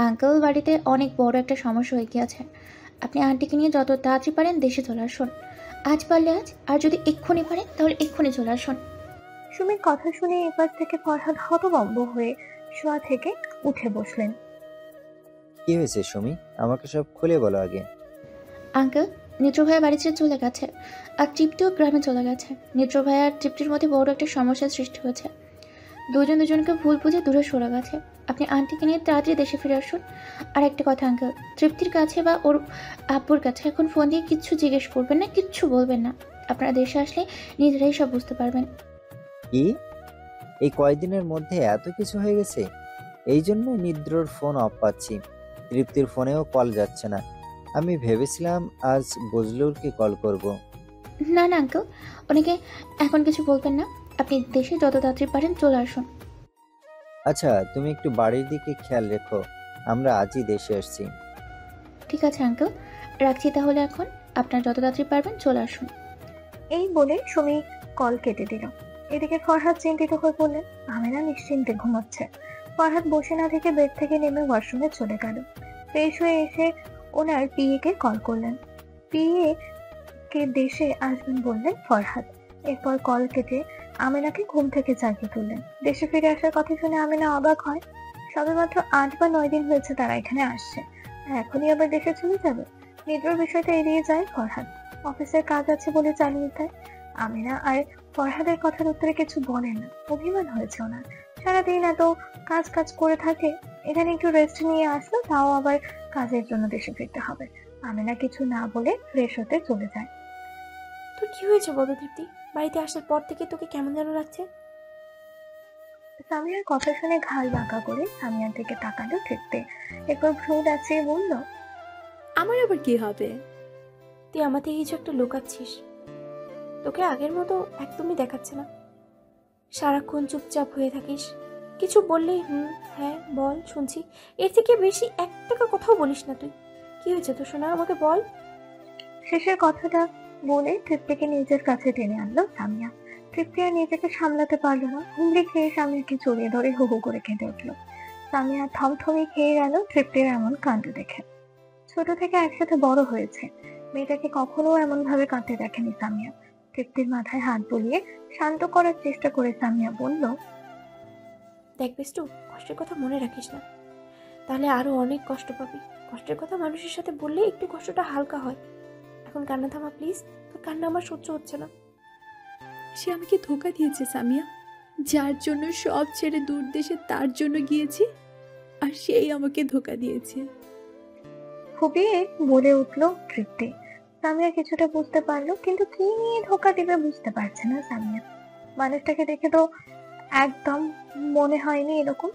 Uncle, বাড়িতে অনেক বড় একটা সমস্যা হয়ে গিয়েছে। আপনি আন্টিকে নিয়ে যত তাড়াতাড়ি পারেন দেশে চলে আসুন। আজ পারলে আজ, আর যদি এক্ষুনি পারেন তাহলে এক্ষুনি চলে আসুন। সুমির কথা শুনে এবার থেকে ফরহাদ হতভম্ব হয়ে শোয়া থেকে উঠে বসলেন। কি হয়েছে সুমি? আমাকে সব খুলে বলো আগে। আঙ্কেল, নেত্র ভাইয়া বাড়ি ছেড়ে চলে গেছে, আর তৃপ্তিও গ্রামে চলে গেছে। নেত্র ভাইয়া আর তৃপ্তির মধ্যে বড় একটা সমস্যার সৃষ্টি হয়েছে। দুজন দুজনকে ভুল বুঝে দূরে সরে গেছে। আপনি আন্টিকে নিয়ে তাড়াতাড়ি দেশে ফিরে আসুন। আর একটা কথা আঙ্কেল, তৃপ্তির কাছে বা ওর আব্বুর কাছে এখন ফোন দিয়ে কিচ্ছু জিজ্ঞেস করবেন না, কিচ্ছু বলবেন না। আপনারা দেশে আসলে নিজেরাই সব বুঝতে পারবেন। কি? এই কয়দিনের মধ্যে এত কিছু হয়ে গেছে? এই জন্য নিদ্রর ফোন অফ পাচ্ছি, তৃপ্তির ফোনেও কল যাচ্ছে না। আমি ভেবেছিলাম আজ বজলুরকে কল করব। না না আঙ্কেল, ওনাকে এখন কিছু বলবেন না। আপনি দেশে যত তাড়াতাড়ি পারেন চলে আসুন। আচ্ছা, তুমি একটু বাড়ির দিকে খেয়াল রেখো। আমরা আজই দেশে আসছি। ঠিক আছে আঙ্কেল, রাখছি তাহলে এখন। আপনার যত তাড়াতাড়ি পারবেন চলে আসুন। এই বলে সুমি কল কেটে দিল। এদিকে ফরহাদ চিন্তিত হয়ে পড়লেন। আমেনা নিশ্চিন্তে ঘুমাচ্ছে। ফরহাদ বসে না থেকে বেড থেকে নেমে ওয়াশরুমে চলে গেল। ফ্রেশ হয়ে এসে ওনার পিএ কে কল করলেন। পিএ কে দেশে আসবেন বললেন ফরহাদ। এরপর কল কেটে আমেনাকে ঘুম থেকে জাগিয়ে তুললেন। দেশে ফিরে আসার কথা শুনে আমেনা অবাক হয়। সবেমাত্র 8 বা 9 দিন হয়েছে তারা এখানে আসছে, আর এখনই আবার দেশে চলে যাবে। নিদ্রার বিষয়টা এড়িয়ে যায় ফরহাদ। অফিসের কাজ আছে বলে চালিয়ে দেয়। আমিনা আর ফরহাদের কথার উত্তরে কিছু বলে না। অভিমান হয়েছে ওনার। সারাদিন এত কাজ কাজ করে থাকে, এখানে একটু রেস্ট নিয়ে আসলো, তাও আবার কাজের জন্য দেশে ফিরতে হবে। আমিনা কিছু না বলে ফ্রেশ হতে চলে যায়। তোর কি হয়েছে বলো তৃপ্তি? বাড়িতে আসার পর থেকে তোকে কেমন যেন লাগছে। সামিয়ার কথা শুনে ঘাড় বাঁকা করে সামিয়ার দিকে তাকালো তৃপ্তি। এরপর ভ্রু নাচিয়ে বলল, আমার আবার কি হবে? তুই আমার থেকে কিছু একটা লুকাচ্ছিস। তোকে আগের মতো একদমই দেখাচ্ছে না। সারাক্ষণ চুপচাপ হয়ে থাকিস। কিছু বললেই হ্যাঁ বল, শুনছি। এর থেকে বেশি এক টাকা কথাও বলিস না তুই। কি হয়েছে তো শোনা, আমাকে বল। শেষের কথাটা বলে তৃপ্তিকে নিজের কাছে টেনে আনলো সামিয়া। তৃপ্তি আর নিজেকে সামলাতে পারলো না, হুমড়ি খেয়ে সামিয়াকে জড়িয়ে ধরে হু হু করে কেঁদে উঠলো। সামিয়া থমথমে খেয়ে গেল তৃপ্তির এমন কাণ্ড দেখে। ছোট থেকে একসাথে বড় হয়েছে, মেয়েটাকে কখনো এমন ভাবে কাঁদতে দেখেনি সামিয়া। তৃপ্তির মাথায় হাত বুলিয়ে শান্ত করার চেষ্টা করে সামিয়া বলল, দেখ বেষ্টু, কষ্টের কথা মনে রাখিস না, তাহলে আরো অনেক কষ্ট পাবি। কষ্টের কথা মানুষের সাথে বললে একটু কষ্টটা হালকা হয়। এখন কান্না থামা প্লিজ, তোর কান্না আমার সহ্য হচ্ছে না। সে আমাকে ধোকা দিয়েছে সামিয়া। যার জন্য সব ছেড়ে দূর দেশে তার জন্য গিয়েছি, আর সেই আমাকে ধোকা দিয়েছে। ফুপিয়ে বলে উঠলো তৃপ্তি। সামিয়া কিছুটা বুঝতে পারলো, কিন্তু কি নিয়ে ধোকা দিবে বুঝতে পারছে না সামিয়া। মানুষটাকে দেখে তো একদম মনে হয়নি এরকম।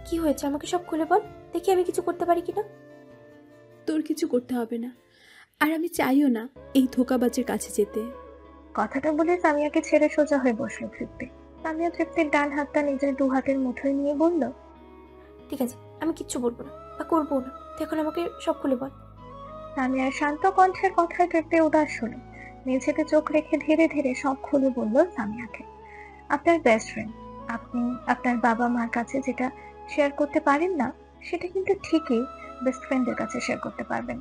কি হয়েছে আমাকে সব খুলে বল, দেখি আমি কিছু করতে পারি কিনা। তোর কিছু করতে হবে না, আর আমি চাইও না এই ধোকাবাজের কাছে যেতে। কথাটা বলে সামিয়াকে ছেড়ে সোজা হয়ে বসলো তৃপ্তি। সামিয়া তৃপ্তির ডান হাতটা নিজের দু হাতের মুঠোয় নিয়ে বলল, ঠিক আছে, আমি কিচ্ছু বলবো না বা করবো না, তুই এখন আমাকে সব খুলে বল। সামিয়ার শান্ত কণ্ঠের কথায় তৃপ্তি উদাস হলো। মেঝেতে চোখ রেখে ধীরে ধীরে সব খুলে বলল সামিয়াকে। আপনার বেস্ট ফ্রেন্ড, আপনি আপনার বাবা মার কাছে যেটা শেয়ার করতে পারেন না, সেটা কিন্তু ঠিকই বেস্ট ফ্রেন্ডের কাছে শেয়ার করতে পারবেন।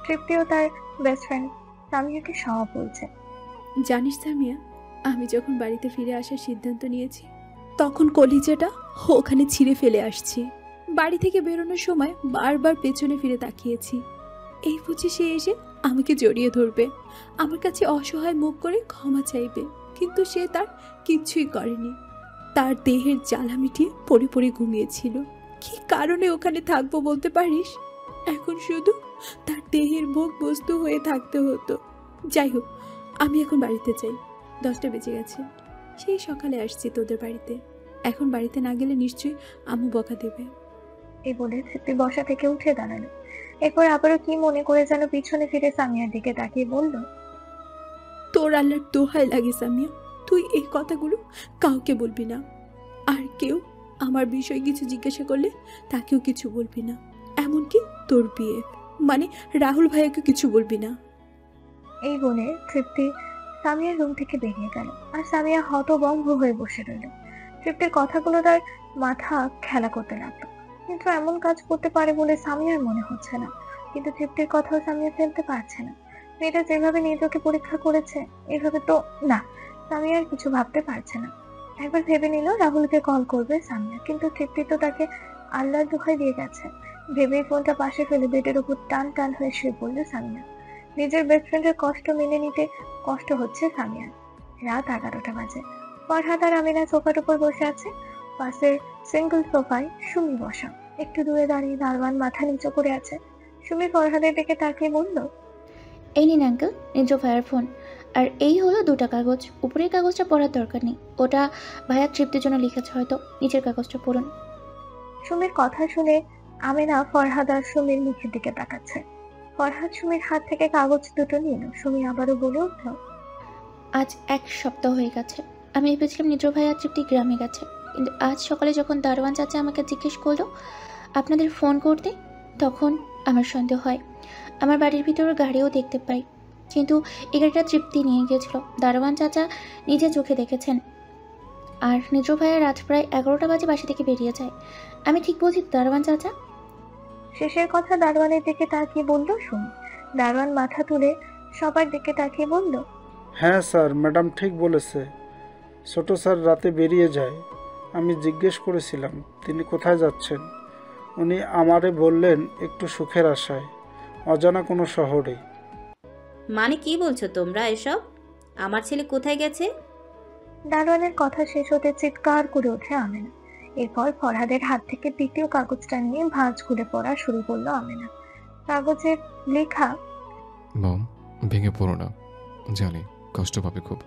তৃপ্তিও তার বেস্ট ফ্রেন্ড সামিয়াকে সব বলছে। জানিস সামিয়া, আমি যখন বাড়িতে ফিরে আসার সিদ্ধান্ত নিয়েছি, তখন কলিজাটা ওখানে ছিঁড়ে ফেলে আসছি। বাড়ি থেকে বেরোনোর সময় বারবার পেছনে ফিরে তাকিয়েছি, এই বুঝি সে এসে আমাকে জড়িয়ে ধরবে, আমার কাছে অসহায় মুখ করে ক্ষমা চাইবে। কিন্তু সে তার কিচ্ছুই করেনি। তার দেহের জ্বালা মিটিয়ে পড়ে পড়ে ঘুমিয়েছিল। কি কারণে ওখানে থাকবো বলতে পারিস? এখন শুধু তার দেহের ভোগ বস্তু হয়ে থাকতে হতো। যাই হোক, আমি এখন বাড়িতে চাই। 10টা বেজে গেছে। সেই সকালে আসছি তোদের বাড়িতে। এখন বাড়িতে না গেলে নিশ্চয়ই আম্মু বকা দেবে। এই বলে তৃপ্তি বসা থেকে উঠে দাঁড়ালো। এরপর আবারও কি মনে করে যেন পিছনে ফিরে সামিয়ার দিকে তাকিয়ে বলল, তোর আল্লাহর দোহাই লাগে সামিয়া, তুই এই কথাগুলো কাউকে বলবি না। আর কেউ আমার বিষয়ে কিছু জিজ্ঞাসা করলে তাকেও কিছু বলবি না। এমনকি তোর বিয়ে মানে রাহুল ভাইয়াকে কিছু বলবি না। এই বলে তৃপ্তি সামিয়ার রুম থেকে বেরিয়ে গেল আর সামিয়া হতভম্ব হয়ে বসে রইল। তৃপ্তির কথাগুলো তার মাথা খেলা করতে লাগলো, কিন্তু এমন কাজ করতে পারে বলে সামিয়ার মনে হচ্ছে না। কিন্তু তৃপ্তির কথাও সামিয়া ফেলতে পারছে না। মেয়েটা যেভাবে নিজেকে পরীক্ষা করেছে এভাবে তো না। সামিয়া আর কিছু ভাবতে পারছে না। একবার ভেবে নিল রাহুলকে কল করবে সামিয়া, কিন্তু তৃপ্তি তো তাকে আল্লাহর দোহাই দিয়ে গেছে। ভেবেই ফোনটা পাশে ফেলে বেডের উপর টান টান হয়ে শুয়ে পড়লো সামিয়া। নিজের বেস্ট ফ্রেন্ডের কষ্ট মেনে নিতে কষ্ট হচ্ছে সামিয়ার। রাত 11টা বাজে। ফরহাদ আর আমিনা সোফার উপর বসে আছে। পাশের সিঙ্গেল সোফায় সুমি বসা। একটু দূরে দাঁড়িয়ে দারওয়ান মাথা নিচু করে আছে। সুমি ফরহাদের দিকে তাকিয়ে বলল, এই নিন আঙ্কেল, নিদ্র ভাইয়ার ফোন। আর এই হলো 2টা কাগজ। উপরের কাগজটা পড়ার দরকার নেই, ওটা ভাইয়া তৃপ্তির জন্য লিখেছে হয়তো। নিচের কাগজটা পড়ুন। সুমির কথা শুনে আমিনা ফরহাদ আর সুমির মুখের দিকে তাকাচ্ছে। ফরহাদ সুমির হাত থেকে কাগজ দুটো নিল। সুমি আবারও বলে উঠল, আজ 1 সপ্তাহ হয়ে গেছে। আমি ভেবেছিলাম নিদ্র ভাইয়া তৃপ্তি গ্রামে গেছে, কিন্তু আজ সকালে যখন দারোয়ান চাচা আমাকে জিজ্ঞেস করলো আপনাদের ফোন করতে, তখন আমার সন্দেহ হয়। আমার বাড়ির ভিতর গাড়িও দেখতে পাই, কিন্তু এই গাড়িটা তৃপ্তি নিয়ে গিয়েছিল। দারোয়ান চাচা নিজে চোখে দেখেছেন। আর নিদ্র ভাইয়া রাত প্রায় 11টা বাজে বাসা থেকে বেরিয়ে যায়। আমি ঠিক বলছি তো দারোয়ান চাচা? শেষের কথা দারোয়ানের দিকে তাকিয়ে বলল সুমি। দারোয়ান মাথা তুলে সবার দিকে তাকিয়ে বলল, হ্যাঁ স্যার, ম্যাডাম ঠিক বলেছে। ছোট স্যার রাতে বেরিয়ে যায়। আমি জিজ্ঞেস করেছিলাম তিনি কোথায় যাচ্ছেন। উনি আমারে বললেন একটু সুখের আশায়, অজানা কোনো শহরে। মানে কি বলছো তোমরা এসব? আমার ছেলে কোথায় গেছে? দারোয়ানের কথা শেষ হতে চিৎকার করে ওঠে আমেনা। এরপর ফরহাদের হাত থেকে দ্বিতীয় কাগজটা নিয়ে ভাঁজ খুলে পড়া শুরু করলো আমেনা। কাগজে লেখা, মম, ভেঙে পড়ো না, জানি কষ্ট পাবে খুব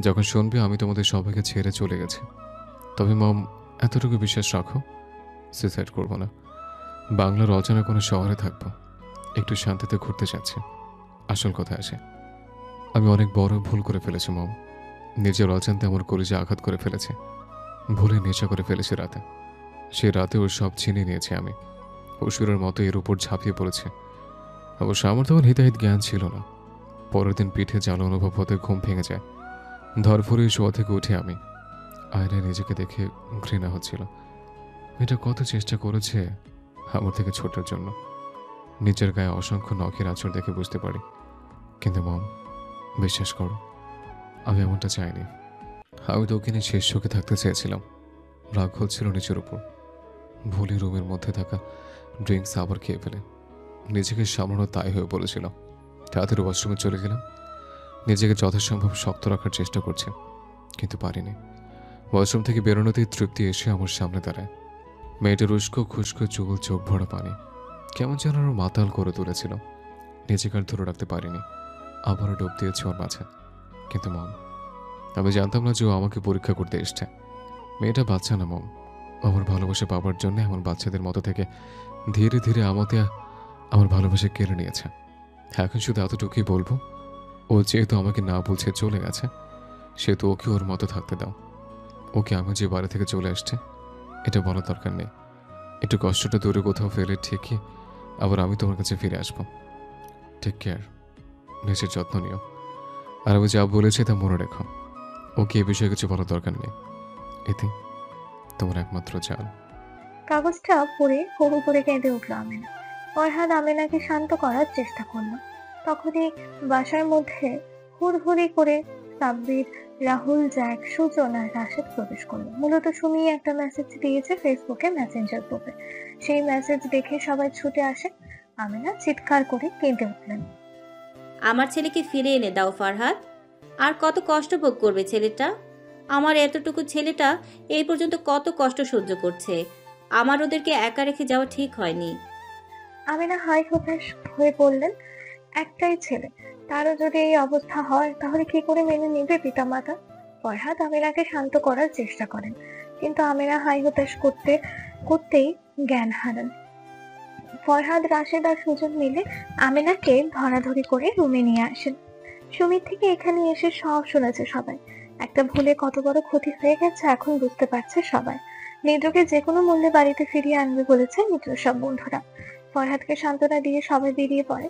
যখন শুনবে আমি তোমাদের সবাইকে ছেড়ে চলে গেছি। তবে মম, এতটুকু বিশ্বাস রাখো, সুইসাইড করবো না। বাংলার অজানা কোনো শহরে থাকবো, একটু শান্তিতে ঘুরতে যাচ্ছি। আসল কথা আসে, আমি অনেক বড় ভুল করে ফেলেছি মম। নিজের অজান্তে আমার কলিজে আঘাত করে ফেলেছে। ভুলে নেশা করে ফেলেছি রাতে। সে রাতে ওর সব ছিনিয়ে নিয়েছি আমি। অসুরের মতো এর উপর ঝাঁপিয়ে পড়েছে। অবশ্য আমার তখন হিতাহিত জ্ঞান ছিল না। পরের দিন পিঠে জ্বালা অনুভব হতে ঘুম ভেঙে যায়। ধরফরে শোয়া থেকে উঠে আমি আয়নায় নিজেকে দেখে ঘৃণা হচ্ছিল। মেয়েটা কত চেষ্টা করেছে আমার থেকে ছোটার জন্য। নিজের গায়ে অসংখ্য নখের আঁচড় দেখে বুঝতে পারি। কিন্তু মম, বিশ্বাস করো, আমি এমনটা চাইনি। আমি তো ওকে নিয়ে শেষ শোকে থাকতে চেয়েছিলাম। রাগ হচ্ছিল নিজের উপর। ভুলে রুমের মধ্যে থাকা ড্রিঙ্কস আবার খেয়ে ফেলে নিজেকে সামলানো তাই হয়ে পড়েছিল। তাড়াতাড়ি ওয়াশরুমে চলে গেলাম। নিজেকে যথাসম্ভব শক্ত রাখার চেষ্টা করছি, কিন্তু পারিনি। ওয়াশরুম থেকে বেরোনোতেই তৃপ্তি এসে আমার সামনে দাঁড়ায়। মেয়েটার উস্কো খুস্কো চুল, চোখ ভরা পানি, কেমন যেন আরো মাতাল করে তুলেছিল। নিজেকে আর ধরে রাখতে পারিনি, আবারও ডুব দিয়েছি ওর মাঝে। কিন্তু মম, আমি জানতাম না যে ও আমাকে পরীক্ষা করতে এসছে। মেয়েটা বাচ্চা না মম, আমার ভালোবাসা পাবার জন্য এমন বাচ্চাদের মতো থেকে ধীরে ধীরে আমার ভালোবাসা কেড়ে নিয়েছে। এখন শুধু এতটুকুই বলবো, ও যেহেতু আমাকে না বলছে চলে গেছে, সেহেতু ওকে ওর মতো থাকতে দাও। ওকে আমি যে বাড়ি থেকে চলে আসছে এটা বলার দরকার নেই। একটু কষ্টটা দূরে কোথাও ফেলে ঠিকই আবার আমি তোমার কাছে ফিরে আসবো। টেক কেয়ার, নিজের যত্ন নিও। আর আমি যা বলেছি তা মনে রেখো। ওকে এ বিষয়ে কিছু বলার দরকার নেই। এতে তোমার একমাত্র জান। কাগজটা পড়ে হু করে কেঁদে উঠল আমেনা। ফরহাদ আমেনাকে শান্ত করার চেষ্টা করলো। তখনই বাসার মধ্যে হুড়হুড়ি করে সাব্বির, রাহুল, জ্যাক, সুজন আর রাশেদ প্রবেশ করলো। মূলত সুমি একটা মেসেজ দিয়েছে ফেসবুকে মেসেঞ্জার গ্রুপে। সেই মেসেজ দেখে সবাই ছুটে আসে। আমেনা চিৎকার করে কেঁদে উঠলেন, আমার ছেলেকে ফিরে এনে দাও ফরহাদ। আর কত কষ্ট ভোগ করবে ছেলেটা? আমার এতটুকু ছেলেটা এই পর্যন্ত কত কষ্ট সহ্য করছে। আমার ওদেরকে একা রেখে যাওয়া ঠিক হয়নি। আমেনা হাই হতাশ হয়ে পড়লেন। একটাই ছেলে, তারও যদি এই অবস্থা হয় তাহলে কি করে মেনে নেবে পিতামাতা? ফরহাদ আমেনাকে শান্ত করার চেষ্টা করেন, কিন্তু আমেনা হাই হতাশ করতেই জ্ঞান হারান। ফরহাদ, রাশেদ আর সুজন মিলে আমেনাকে ধরাধরি করে রুমে নিয়ে আসেন। সুমির থেকে এখানে এসে সব শুনেছে সবাই। একটা ভুলে কত বড় ক্ষতি হয়ে গেছে এখন বুঝতে পারছে সবাই। নিদ্রকে যে কোনো মূল্যে বাড়িতে ফিরিয়ে আনবে বলেছে নিদ্র সব বন্ধুরা। ফরহাদকে সান্ত্বনা দিয়ে সবাই বেরিয়ে পড়ে।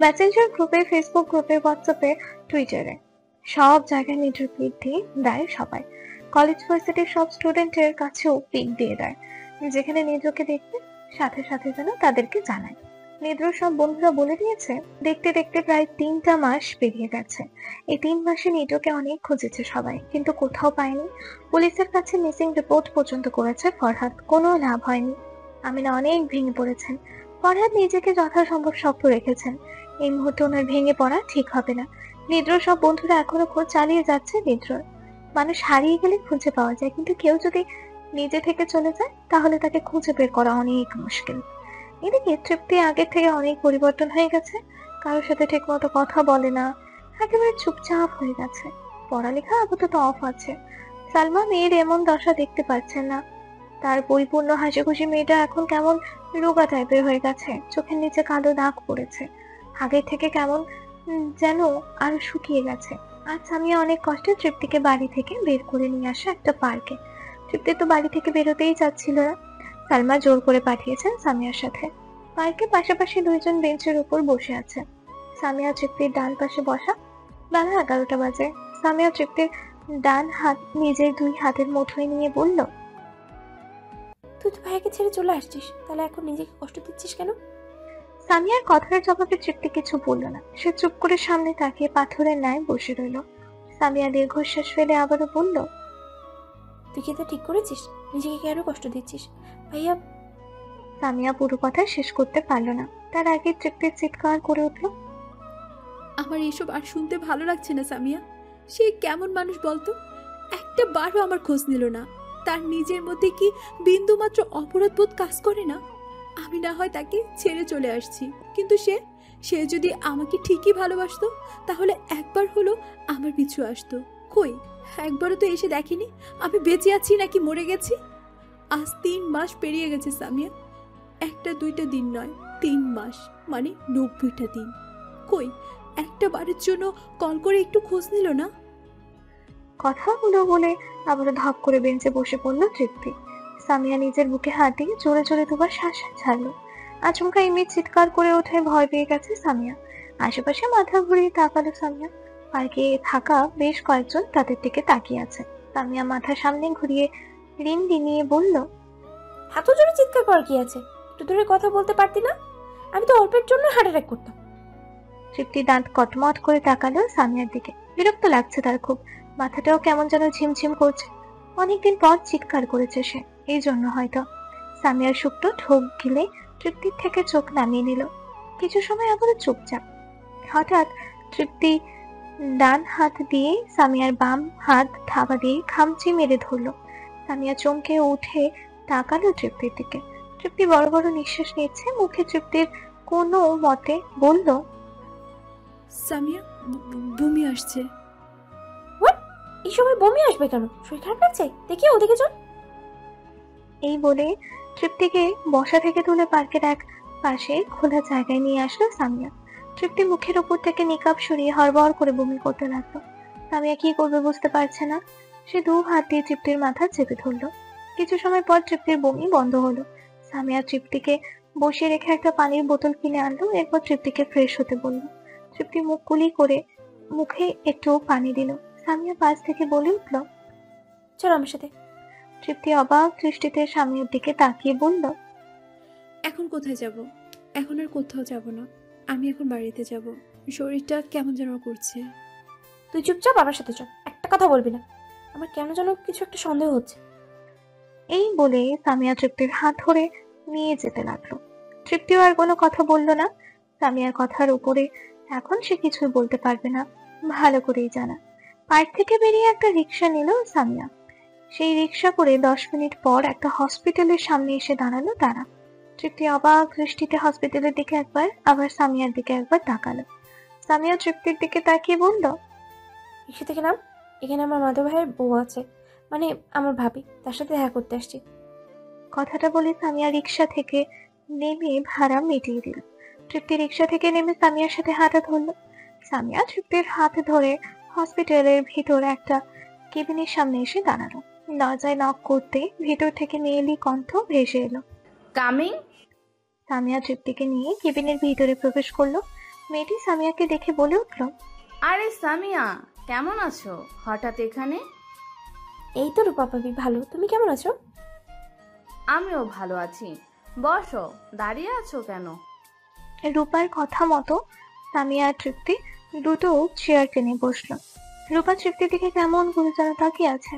মেসেঞ্জার গ্রুপে, ফেসবুক গ্রুপে, হোয়াটসঅ্যাপে, টুইটারে সব জায়গায় নিড্র পিক দিয়ে দেয় সবাই। কলেজ ভার্সিটির সব স্টুডেন্টের কাছেও পিক দিয়ে দেয়, যেখানে নিদ্রকে দেখবে সাথে সাথে যেন তাদেরকে জানায়। নিদ্র সব বন্ধুরা বলে দিয়েছে। দেখতে দেখতে প্রায় 3টা মাস পেরিয়ে গেছে। এই 3 মাসে নিদ্রকে অনেক খুঁজেছে সবাই, কিন্তু কোথাও পায়নি। পুলিশের কাছে মিসিং রিপোর্ট পর্যন্ত করেছে ফরহাদ, কোনো লাভ হয়নি। আমিনা অনেক ভেঙে পড়েছেন। ফরহাদ নিজেকে যথাসম্ভব শক্ত রেখেছেন। এই মুহূর্তে ওনার ভেঙে পড়া ঠিক হবে না। নিদ্র সব বন্ধুরা এখনো খোঁজ চালিয়ে যাচ্ছে নিদ্রর। মানুষ হারিয়ে গেলে খুঁজে পাওয়া যায়, কিন্তু কেউ যদি নিজে থেকে চলে যায় তাহলে তাকে খুঁজে বের করা অনেক মুশকিল। এদিকে তৃপ্তি আগের থেকে অনেক পরিবর্তন হয়ে গেছে। কারোর সাথে ঠিক মতো কথা বলে না, একেবারে চুপচাপ হয়ে গেছে। পড়ালেখা আপাতত অফ আছে। সালমা মেয়ের এমন দশা দেখতে পাচ্ছেন না। তার পরিপূর্ণ হাসি খুশি মেয়েটা এখন কেমন রোগা টাইপের হয়ে গেছে। চোখের নিচে কালো দাগ পড়েছে, আগের থেকে কেমন যেন আরো শুকিয়ে গেছে। আজ সামিয়া অনেক কষ্টে তৃপ্তিকে বাড়ি থেকে বের করে নিয়ে আসে একটা পার্কে। তৃপ্তি তো বাড়ি থেকে বেরোতেই চাচ্ছিল না। সালমা জোর করে পাঠিয়েছেন সামিয়ার সাথে। পার্কে পাশাপাশি দুইজন বেঞ্চের উপর বসে আছে। সামিয়া তৃপ্তির ডান পাশে বসা। বেলা 11টা বাজে। সামিয়া তৃপ্তির ডান হাত নিজের 2 হাতের মুঠোয় নিয়ে বলল, তুই তো ভাইয়াকে ছেড়ে চলে আসছিস, তাহলে এখন নিজেকে কষ্ট দিচ্ছিস কেন? সামিয়ার কথার জবাবে তৃপ্তি কিছু বলল না। সে চুপ করে সামনে তাকিয়ে পাথরের ন্যায় বসে রইল। সামিয়া দীর্ঘশ্বাস ফেলে আবারও বলল, তুই কি এটা ঠিক করেছিস? নিজেকে কেন কষ্ট দিচ্ছিস ভাইয়া? সামিয়া পুরো কথা শেষ করতে পারল না। তার আগে তৃপ্তি চিৎকার করে উঠল, আমার এসব আর শুনতে ভালো লাগছে না সামিয়া। সে কেমন মানুষ বলতো? একটা বারও আমার খোঁজ নিল না। তার নিজের মধ্যে কি বিন্দু মাত্র অপরাধবোধ কাজ করে না? আমি না হয় তাকে ছেড়ে চলে আসছি, কিন্তু সে যদি আমাকে ঠিকই ভালোবাসতো তাহলে একবার হলো আমার পিছু আসতো। কই, একবারও তো এসে দেখেনি আমি বেঁচে আছি নাকি মরে গেছি। আজ 3 মাস পেরিয়ে গেছে সামিয়া। 1-2টা দিন নয়, 3 মাস মানে 90টা দিন। কই, একটা বারের জন্য কল করে একটু খোঁজ নিল না। কথাগুলো বলে আবার ধপ করে বেঞ্চে বসে পড়ল তৃপ্তি। সামিয়া নিজের বুকে হাত দিয়ে জোরে জোরে দুবার শ্বাস ছাড়লো। আচমকা ইমি চিৎকার করে ওঠে। ভয় পেয়ে গেছে সামিয়া। আশেপাশে মাথা ঘুরিয়ে তাকালো সামিয়া। পার্কে থাকা বেশ কয়েকজন তাদের দিকে তাকিয়ে আছে। সামিয়া মাথা সামনে ঘুরিয়ে রিন্দি নিয়ে বলল, এত জোরে চিৎকার করার কি আছে? একটু দূরে কথা বলতে পারতি না? আমি তো অল্পের জন্য হার্ট অ্যাটাক করতাম। তৃপ্তি দাঁত কটমট করে তাকালো সামিয়ার দিকে। বিরক্ত লাগছে তার খুব। মাথাটাও কেমন যেন ঝিমঝিম করছে। অনেকদিন পর চিৎকার করেছে সে, এই জন্য হয়তো। সামিয়ার শুকনো ঢোক গিলে তৃপ্তির থেকে চোখ নামিয়ে নিল। কিছু সময় আবারও চুপচাপ। হঠাৎ তৃপ্তি ডান হাত দিয়ে সামিয়ার বাম হাত থাবা দিয়ে খামচি মেরে ধরলো। সামিয়া চমকে উঠে তাকালো তৃপ্তির দিকে। তৃপ্তি বড় বড় নিঃশ্বাস নিচ্ছে। মুখে তৃপ্তির কোনো মতে বলল, সামিয়া, বমি আসছে। এই সময় বমি আসবে কেন? শরীর খারাপ লাগছে? দেখি ওদিকে চল। এই বলে তৃপ্তিকে বসা থেকে তুলে পার্কের এক পাশে খোলা জায়গায় নিয়ে আসলো সামিয়া। তৃপ্তি মুখের উপর থেকে নিকাব সরিয়ে হড়বড় করে বমি করতে লাগলো। সামিয়া কি করবে বুঝতে পারছে না। সে 2 হাত দিয়ে তৃপ্তির মাথা চেপে ধরলো। কিছু সময় পর তৃপ্তির বমি বন্ধ হলো। সামিয়া তৃপ্তিকে বসিয়ে রেখে একটা পানির বোতল কিনে আনলো। এরপর তৃপ্তিকে ফ্রেশ হতে বললো। তৃপ্তি মুখ কুলি করে মুখে একটু পানি দিল। সামিয়া পাশ থেকে বলে উঠল, চল আমার সাথে। তৃপ্তি অবাক দৃষ্টিতে সামিয়ার দিকে তাকিয়ে বলল, এখন কোথায় যাব? এখন আর কোথাও যাব না। আমি এখন বাড়িতে যাব। শরীরটা কেমন যেন করছে। তুই চুপচাপ আমার সাথে চল, একটা কথা বলবি না। আমার কেন যেন কিছু একটা সন্দেহ হচ্ছে। এই বলে সামিয়া তৃপ্তির হাত ধরে নিয়ে যেতে লাগলো। তৃপ্তিও আর কোনো কথা বলল না। সামিয়ার কথার উপরে এখন সে কিছুই বলতে পারবে না, ভালো করেই জানা। পার্ক থেকে বেরিয়ে একটা রিক্সা নিল সামিয়া। সেই রিক্সা করে 10 মিনিট পর একটা হসপিটালের সামনে এসে দাঁড়ালো তারা। তৃপ্তি অবাক দৃষ্টিতে হসপিটালের দিকে একবার, আবার সামিয়ার দিকে একবার তাকালো। সামিয়া তৃপ্তির দিকে তাকিয়ে বলল, রিক্সা থেকে নাম, এখানে আমার মাধব ভাইয়ের বউ আছে, মানে আমার ভাবি, তার সাথে দেখা করতে আসছি। কথাটা বলে সামিয়া রিক্সা থেকে নেমে ভাড়া মিটিয়ে দিল। তৃপ্তি রিক্সা থেকে নেমে সামিয়ার সাথে হাঁটা ধরলো। সামিয়া তৃপ্তির হাত ধরে হসপিটালের ভিতর একটা কেবিনের সামনে এসে দাঁড়ালো। দরজায় নক করতে ভিতর থেকে মেয়েলি কণ্ঠ ভেসে এলো, কামিং। সামিয়া তৃপ্তিকে নিয়ে কেবিনের ভিতরে প্রবেশ করলো। মেয়েটি সামিয়াকে দেখে বলে উঠল, আরে সামিয়া, কেমন আছো হঠাৎ এখানে? এই তো রূপা ভাবি, ভালো। তুমি কেমন আছো? আমিও ভালো আছি। বসো, দাঁড়িয়ে আছো কেন? রূপার কথা মতো সামিয়া আর তৃপ্তি দুটো চেয়ার টেনে বসলো। রূপা তৃপ্তির দিকে কেমন করে যেন তাকিয়ে আছে।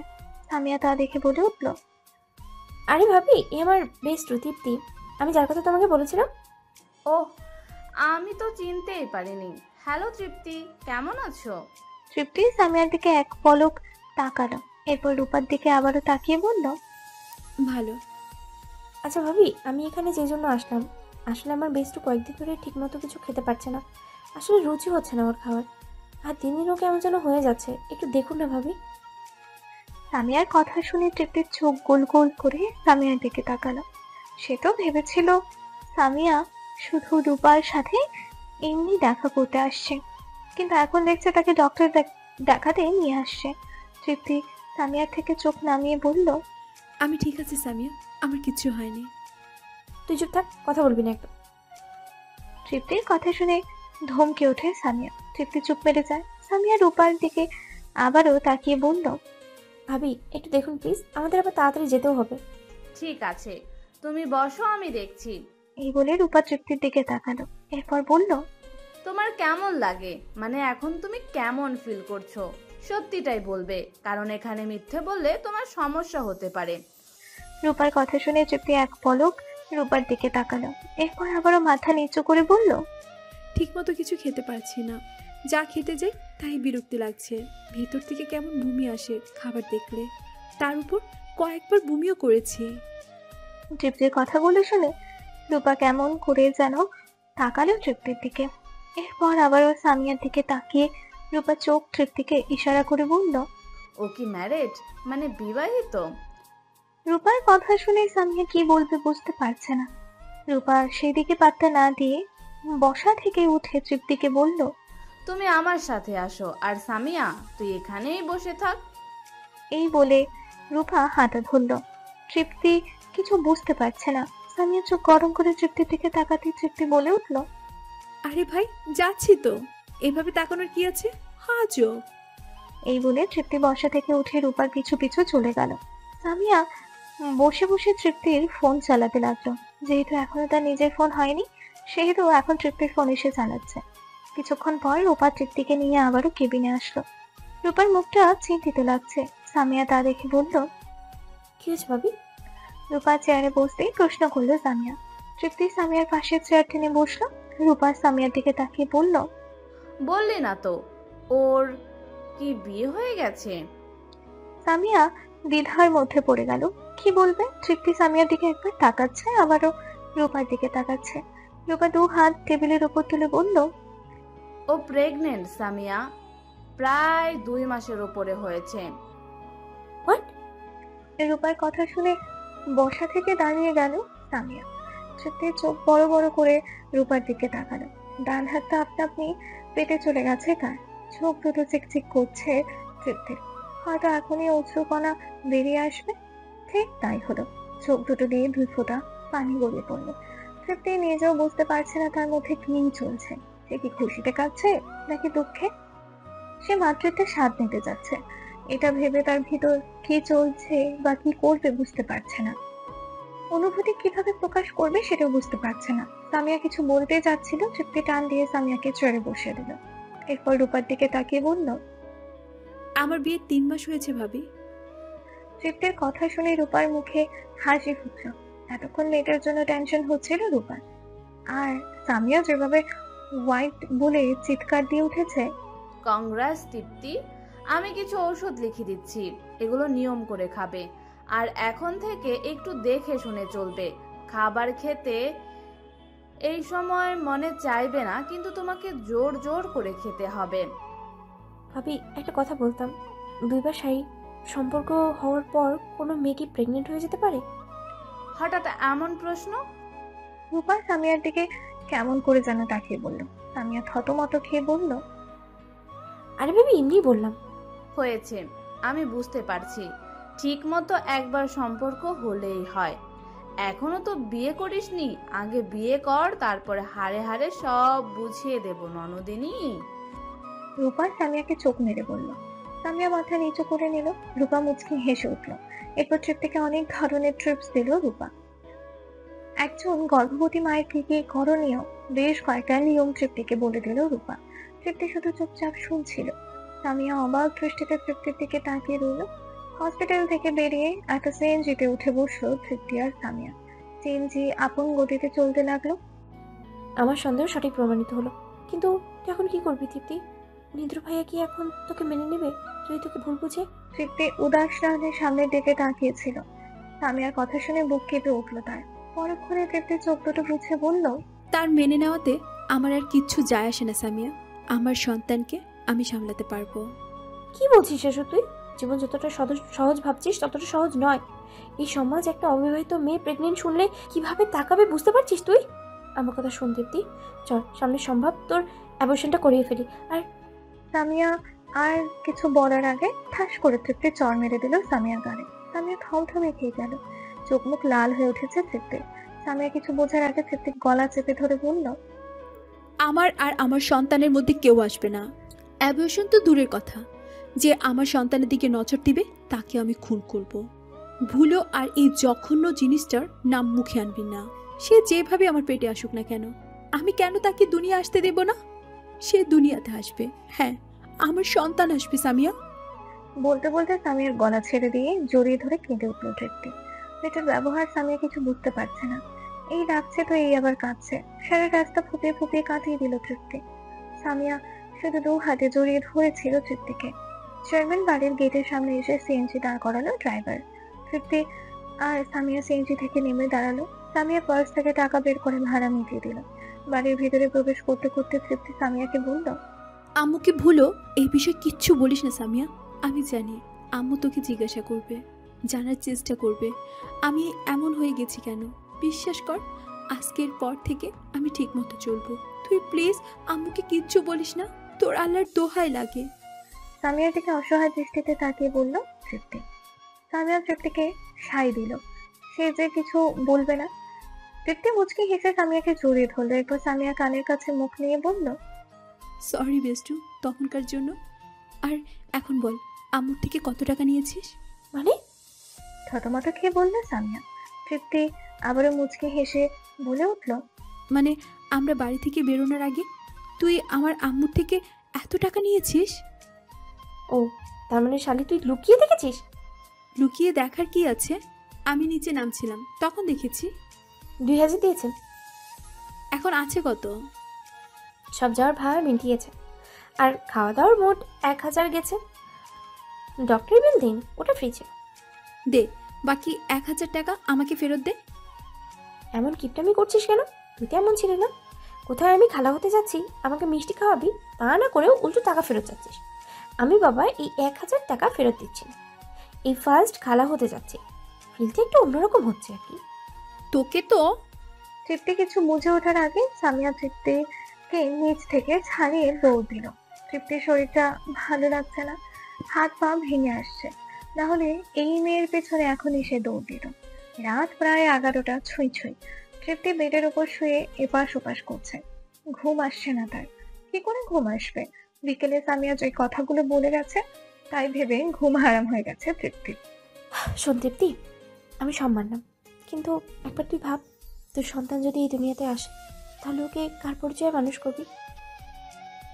সামিয়া তা দেখে বলে উঠলো, আরে ভাবি, এ আমার বেস্ট তৃপ্তি, আমি যার কথা তোমাকে বলেছিলাম। ও, আমি তো চিনতেই পারিনি। হ্যালো তৃপ্তি, কেমন আছো? তৃপ্তি সামিয়ার দিকে এক পলক তাকালো, এরপর রূপার দিকে আবারও তাকিয়ে বলল, ভালো। আচ্ছা ভাবি, আমি এখানে যে জন্য আসলাম, আসলে আমার বেস্ট কয়েকদিন ধরে ঠিকমতো কিছু খেতে পারছে না। আসলে রুচি হচ্ছে না ওর খাওয়ার, আর দিন দিন ও কেমন যেন হয়ে যাচ্ছে। একটু দেখুন না ভাবি। সামিয়ার কথা শুনে তৃপ্তির চোখ গোল গোল করে সামিয়ার দিকে তাকালো। সে তো ভেবেছিল সামিয়া শুধু রূপার সাথে এমনি দেখা করতে আসছে, কিন্তু এখন দেখছে তাকে ডক্টর দেখাতে নিয়ে আসছে। তৃপ্তি সামিয়ার থেকে চোখ নামিয়ে বলল, আমি ঠিক আছি সামিয়া, আমার কিচ্ছু হয়নি। তুই চুপ থাক, কথা বলবি না একটু। তৃপ্তির কথা শুনে ধমকে ওঠে সামিয়া। তৃপ্তি চুপ মেরে যায়। সামিয়া রূপার দিকে আবারও তাকিয়ে বলল, ভাবি একটু দেখুন প্লিজ, আমাদের আবার তাড়াতাড়ি যেতেও হবে। ঠিক আছে, তুমি বসো, আমি দেখছি। এই বলে রূপা তৃপ্তির দিকে তাকালো, এরপর বলল, তোমার কেমন লাগে, মানে এখন তুমি কেমন ফিল করছো? সত্যিটাই বলবে, কারণ এখানে মিথ্যে বললে তোমার সমস্যা হতে পারে। রূপার কথা শুনে তৃপ্তি এক পলক রূপার দিকে তাকালো, এরপর আবারও মাথা নিচু করে বলল, ঠিকমতো কিছু খেতে পারছি না, যা খেতে যাই তাই বিরক্তি লাগছে। ভেতর থেকে কেমন বমি আসে খাবার দেখলে, তার উপর কয়েকবার বমিও করেছি। তৃপ্তির কথাগুলো শুনে রূপা কেমন করে যেন তাকালো তৃপ্তির দিকে, এরপর আবারও সামিয়ার দিকে তাকিয়ে রূপা চোখ তৃপ্তিকে ইশারা করে বলল, ও কি ম্যারেড, মানে বিবাহিত? রূপার কথা শুনে সামিয়া কি বলবে বুঝতে পারছে না। রূপা সেদিকে পাত্তা না দিয়ে বসা থেকে উঠে তৃপ্তিকে বলল, তুমি আমার সাথে আসো, আর সামিয়া তুই এখানেই বসে থাক। এই বলে রূপা হাঁটা ধরল। তৃপ্তি কিছু বুঝতে পারছে না। সামিয়া চোখ গরম করে তৃপ্তির দিকে তাকাতে তৃপ্তি বলে উঠল, আরে ভাই, যাচ্ছি তো, এভাবে তাকানোর কি আছে, হাজো। এই বলে তৃপ্তি বসা থেকে উঠে রূপার পিছু পিছু চলে গেল। সামিয়া বসে বসে তৃপ্তির ফোন চালাতে লাগলো। যেহেতু এখনো তার নিজের ফোন হয়নি, সেহেতু এখন তৃপ্তির ফোন এসে চালাচ্ছে। কিছুক্ষণ পর রূপা তৃপ্তিকে নিয়ে আবারও কেবিনে আসলো। রূপার মুখটা চিন্তিত লাগছে। সামিয়া তা দেখে বলল, কি হয়েছে ভাবি? রূপা চেয়ারে বসতেই প্রশ্ন করলো সামিয়া। তৃপ্তি সামিয়ার পাশে চেয়ার টেনে বসলো। রূপা সামিয়ার দিকে তাকিয়ে বলল, বললি না তো ওর কি বিয়ে হয়ে গেছে? সামিয়া দ্বিধার মধ্যে পড়ে গেল, কি বলবে। তৃপ্তি সামিয়ার দিকে একবার তাকাচ্ছে, আবারও রূপার দিকে তাকাচ্ছে। রূপা দু হাত টেবিলের উপর তুলে বলল, ও প্রেগনেন্ট সামিয়া, প্রায় 2 মাসের উপরে হয়েছে। হোয়াট? রূপার কথা শুনে বসা থেকে দাঁড়িয়ে গেল সামিয়া। তৃপ্তির চোখ বড় বড় করে রূপার দিকে তাকালো। ডান হাতটা আপনা আপনি পেটে চলে গেছে তার। চোখ দুটো চিকচিক করছে তৃপ্তির। হয়তো এখনই অশ্রুকণা বেরিয়ে আসবে। ঠিক তাই হলো। চোখ দুটো দিয়ে 2 ফোঁটা পানি গড়িয়ে পড়লো। তৃপ্তি নিজেও বুঝতে পারছে না তার মধ্যে কি চলছে। সে কি খুশিতে কাঁদছে নাকি দুঃখে? সে মাতৃত্বের স্বাদ নিতে যাচ্ছে, এটা ভেবে তার ভিতর কি চলছে বা কি করবে বুঝতে পারছে না। অনুভূতি কিভাবে প্রকাশ করবে সেটাও বুঝতে পারছে না। সামিয়া কিছু বলতে যাচ্ছিল, তৃপ্তি টান দিয়ে সামিয়াকে চেয়ারে বসিয়ে দিল। এরপর রূপার দিকে তাকিয়ে বলল, আমার বিয়ে 3 মাস হয়েছে ভাবি। তৃপ্তির কথা শুনে রূপার মুখে হাসি ফুটল। এতক্ষণ মেয়েটার জন্য টেনশন হচ্ছিল রূপার। আর সামিয়া যেভাবে হোয়াইট বলে চিৎকার দিয়ে উঠেছে। কংগ্রেস তৃপ্তি, আমি কিছু ওষুধ লিখে দিচ্ছি, এগুলো নিয়ম করে খাবে, আর এখন থেকে একটু দেখে শুনে চলবে। খাবার খেতে এই সময় মনে চাইবে না, কিন্তু তোমাকে জোর জোর করে খেতে হবে। ভাবি একটা কথা বলতাম, 2 বার শারীরিক সম্পর্ক হওয়ার পর কোনো মেয়ে কি প্রেগনেন্ট হয়ে যেতে পারে? হঠাৎ এমন প্রশ্ন? রূপা সামিয়ার দিকে কেমন করে যেন তাকিয়ে বলল। সামিয়া থতমত খেয়ে বলল, আরে ভাবি এমনি বললাম। হয়েছে, আমি বুঝতে পারছি। ঠিক মতো একবার সম্পর্ক হলেই হয়। এখনো তো বিয়ে করিসনি, আগে বিয়ে কর, তারপরে হাড়ে হাড়ে সব বুঝিয়ে দেব ননদিনী। রূপা সামিয়াকে চোখ মেরে বলল। সামিয়া মাথা নিচু করে নিল। রূপা মুচকি হেসে উঠল। এরপর তৃপ্তিকে অনেক ধরনের ট্রিপস দিল রূপা। একজন গর্ভবতী মায়ের কি কি করণীয় বেশ কয়েকটা নিয়ম তৃপ্তিকে বলে দিল রূপা। তৃপ্তি শুধু চুপচাপ শুনছিল। সামিয়া অবাক দৃষ্টিতে তৃপ্তির দিকে তাকিয়ে রইল। হসপিটাল থেকে বেরিয়ে একটা সিএনজিতে উঠে বসলো তৃপ্তি আর সামিয়া। সিএনজি আপন গতিতে চলতে লাগলো। আমার সন্দেহ সঠিক প্রমাণিত হলো, কিন্তু তুই এখন কি করবি তৃপ্তি? নিদ্র ভাইয়া কি এখন তোকে মেনে নেবে যদি তোকে ভুল বুঝে? তৃপ্তি উদাস নয়নে সামনের দিকে তাকিয়েছিল। সামিয়ার কথা শুনে বুক কেঁপে উঠলো তার। পরক্ষণে তৃপ্তি চোখ দুটো মুছে বলল, তার মেনে নেওয়াতে আমার আর কিচ্ছু যায় আসে না সামিয়া। আমার সন্তানকে আমি সামলাতে পারবো। কি বলছিস এসব তুই? জীবন যতটা সহজ ভাবছিস ততটা সহজ নয়। এই সমাজ একটা অবিবাহিত মেয়ে প্রেগনেন্ট শুনলে কিভাবে তাকাবে বুঝতে পারছিস তুই? আমার কথা শোন দীপ্তি, চল সামনে সম্ভব তোর অ্যাবর্শনটা করিয়ে ফেলি। আর সামিয়া আর কিছু বলার আগে ঠাস করে তৃপ্তি চড় মেরে দিল সামিয়ার গালে। সামিয়া থমথমে খেয়ে গেল। চোখ মুখ লাল হয়ে উঠেছে তৃপ্তির। সামিয়া কিছু বোঝার আগে তৃপ্তি গলা চেপে ধরে বলল, আমার আর আমার সন্তানের মধ্যে কেউ আসবে না। অ্যাবর্শন তো দূরের কথা, যে আমার সন্তানের দিকে নজর দিবে তাকে আমি খুন করব। ভুলো আর এই জঘন্য জিনিসটার নাম মুখে আনবি না। সে যেভাবে আমার পেটে আসুক না কেন, আমি কেন তাকে দুনিয়া আসতে দেব না? সে দুনিয়াতে আসবে, হ্যাঁ আমার সন্তান আসবে সামিয়া। বলতে বলতে সামিয়ার গলা ছেড়ে দিয়ে জড়িয়ে ধরে কেঁদে উঠল তৃপ্তি। মেয়েটার ব্যবহার সামিয়া কিছু বুঝতে পারছে না। এই ডাকছে তো এই আবার কাঁদছে। সারা রাস্তা ফুপিয়ে ফুপিয়ে কাটিয়ে দিল তৃপ্তি। সামিয়া শুধু দু হাতে জড়িয়ে ধরেছিল তৃপ্তিকে। চেয়ারম্যান বাড়ির গেটের সামনে এসে সিএনজি দাঁড় করালো ড্রাইভার। তৃপ্তি আর সামিয়া সিএনজি থেকে নেমে দাঁড়ালো। সামিয়া পার্স থেকে টাকা বের করে ভাড়া মিটিয়ে দিল। বাড়ির ভিতরে প্রবেশ করতে করতে তৃপ্তি সামিয়াকে বলল, আম্মুকে ভুলো এই বিষয়ে কিচ্ছু বলিস না সামিয়া। আমি জানি আম্মু তোকে জিজ্ঞাসা করবে, জানার চেষ্টা করবে আমি এমন হয়ে গেছি কেন। বিশ্বাস কর, আজকের পর থেকে আমি ঠিক মতো চলবো। তুই প্লিজ আম্মুকে কিচ্ছু বলিস না, তোর আল্লাহর দোহাই লাগে। সামিয়ার দিকে অসহায় দৃষ্টিতে তাকিয়ে বলল তৃপ্তি। সামিয়া তৃপ্তিকে সাই দিল। সে যে কিছু বলবে না। তৃপ্তি মুচকি হেসে সামিয়াকে জড়িয়ে ধরলো। এরপর সামিয়া কানের কাছে মুখ নিয়ে বলল, সরি বেস্টু তখনকার জন্য। আর এখন বল, আম্মুর থেকে কত টাকা নিয়েছিস? মানে? থতমত খেয়ে বলল সামিয়া। তৃপ্তি আবারও মুচকি হেসে বলে উঠল, মানে আমরা বাড়ি থেকে বেরোনোর আগে তুই আমার আম্মুর থেকে এত টাকা নিয়েছিস? ও, তার মানে শালি তুই লুকিয়ে দেখেছিস? লুকিয়ে দেখার কি আছে, আমি নিচে নামছিলাম তখন দেখেছি। 2000 দিয়েছেন? এখন আছে কত? সব যাওয়ার ভাড়া মিটিয়েছে, আর খাওয়া দাওয়ার মোট 1000 গেছে। ডক্টর বিল দিন, ওটা ফ্রি ছিল। দে বাকি 1000 টাকা আমাকে ফেরত দে। এমন কিপটামি করছিস কেন? তুই তো এমন ছিলি না। কোথায় আমি খালা হতে যাচ্ছি আমাকে মিষ্টি খাওয়াবি তা না করেও উল্টো টাকা ফেরত চাচ্ছিস। আমি বাবা এই 1000 টাকা ফেরত দিচ্ছি না। এই ফার্স্ট খালা হতে যাচ্ছি, ফিলটা একটু অন্যরকম হচ্ছে আর কি। তোকে তো। তৃপ্তি কিছু বুঝে ওঠার আগে সামিয়া তৃপ্তিকে নিচ থেকে ছাড়িয়ে দৌড় দিল। তৃপ্তির শরীরটা ভালো লাগছে না, হাত পা ভেঙে আসছে। না হলে এই মেয়ের পেছনে এখনই সে দৌড় দিল। রাত প্রায় 11টা ছুঁই ছুঁই। তৃপ্তি বেডের উপর শুয়ে এপাশ ওপাশ করছে। ঘুম আসছে না তার। কি করে ঘুম আসবে? বিকেলে সামিয়া যে কথাগুলো বলে গেছে তাই ভেবে ঘুম হারাম হয়ে গেছে তৃপ্তির। শোন তৃপ্তি, আমি সব মানলাম, কিন্তু একবার তুই ভাব, তোর সন্তান যদি এই দুনিয়াতে আসে তাহলে ওকে কার পরিচয়ে মানুষ করবি?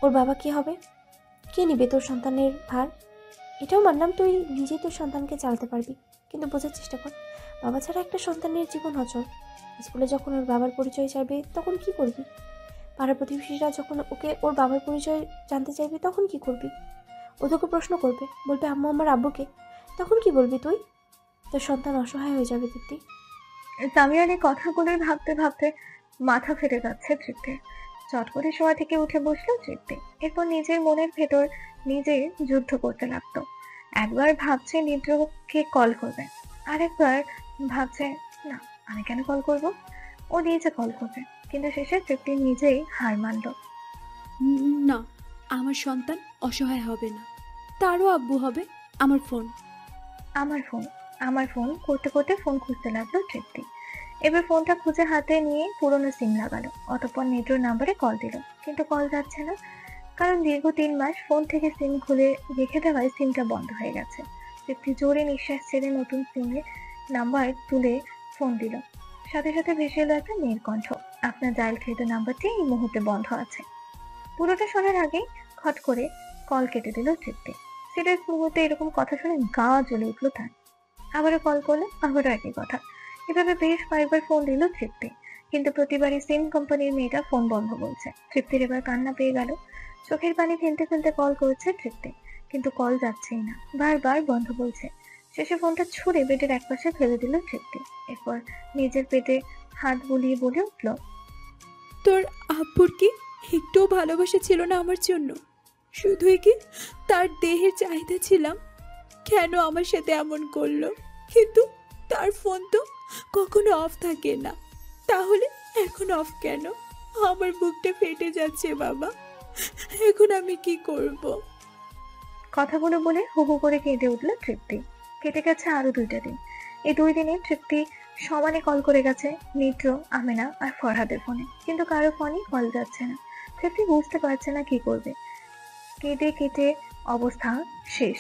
ওর বাবা কি হবে? কে নিবে তোর সন্তানের ভার? এটাও মানলাম তুই নিজেই তোর সন্তানকে চালাতে পারবি, কিন্তু বোঝার চেষ্টা কর, বাবা ছাড়া একটা সন্তানের জীবন অচল। স্কুলে যখন ওর বাবার পরিচয় চাইবে তখন কি করবি? পাড়া প্রতিবেশীরা যখন ওকে ওর বাবার পরিচয় জানতে চাইবে তখন কি করবি? ও তোকে প্রশ্ন করবে, বলবে আম্মু আমার আব্বুকে, তখন কি বলবি তুই? তোর সন্তান অসহায় হয়ে যাবে তৃপ্তি। সামিয়ার এই কথাগুলোই ভাবতে ভাবতে মাথা ফেটে যাচ্ছে তৃপ্তির। চট করে শোয়া থেকে উঠে বসলো তৃপ্তি। এরপর নিজের মনের ভেতর নিজে যুদ্ধ করতে লাগতো। একবার ভাবছে নিদ্রকে কল করবে, আরেকবার ভাবছে না আমি কেন কল করব, ও নিজে কল করবে। কিন্তু শেষে তৃপ্তি নিজেই হার মানলো। না, আমার সন্তান অসহায় হবে না, তারও আব্বু হবে। আমার ফোন আমার ফোন করতে করতে ফোন খুঁজতে লাগলো তৃপ্তি। এবার ফোনটা খুঁজে হাতে নিয়ে পুরোনো সিম লাগালো। অতঃপর নেটওয়ার্ক নাম্বারে কল দিল, কিন্তু কল যাচ্ছে না। কারণ দীর্ঘ 3 মাস ফোন থেকে সিম খুলে রেখে দেওয়ায় সিমটা বন্ধ হয়ে গেছে। তৃপ্তি জোরে নিঃশ্বাস ছেড়ে নতুন সিমের নাম্বার তুলে ফোন দিল। সাথে সাথে ভেসে এলো একটা মেয়ের কণ্ঠ, আপনার ডায়ালকৃত নাম্বারটি এই মুহূর্তে বন্ধ আছে। পুরোটা শোনার আগেই খট করে কল কেটে দিল তৃপ্তি। সিরিয়াস মুহূর্তে এরকম কথা শুনে গা জ্বলে উঠলো তার। আবারও কল করলো, আবারও একই কথা। এভাবে বেশ কয়েকবার ফোন দিল তৃপ্তি, কিন্তু প্রতিবারই সিম কোম্পানির মেয়েটা ফোন বন্ধ বলছে। তৃপ্তির এবার কান্না পেয়ে গেল। চোখের পানি ফেলতে ফেলতে কল করেছে তৃপ্তি, কিন্তু কল যাচ্ছেই না, বারবার বন্ধ বলছে। শেষে ফোনটা ছুঁড়ে বেডের একপাশে ফেলে দিল তৃপ্তি। এরপর নিজের পেটে হাত বুলিয়ে বলে উঠল, তোর আব্বুর কি একটুও ভালোবাসা ছিল না আমার জন্য? শুধুই কি তার দেহের চাহিদা ছিলাম? কেন আমার সাথে এমন করলো? কিন্তু তার ফোন তো কখনো অফ থাকে না, তাহলে এখন অফ কেন? আমার বুকটা ফেটে যাচ্ছে বাবা, এখন আমি কি করব? কথাগুলো বলে হু হু করে কেঁদে উঠল তৃপ্তি। কেটে গেছে আরো 2টা দিন। এই 2 দিনে তৃপ্তি সমানে কল করে গেছে নিত্র, আমেনা আর ফরহাদের ফোনে, কিন্তু কারো ফোনই কল যাচ্ছে না। তৃপ্তি বুঝতে পারছে না কি করবে। কেটে কেটে অবস্থা শেষ।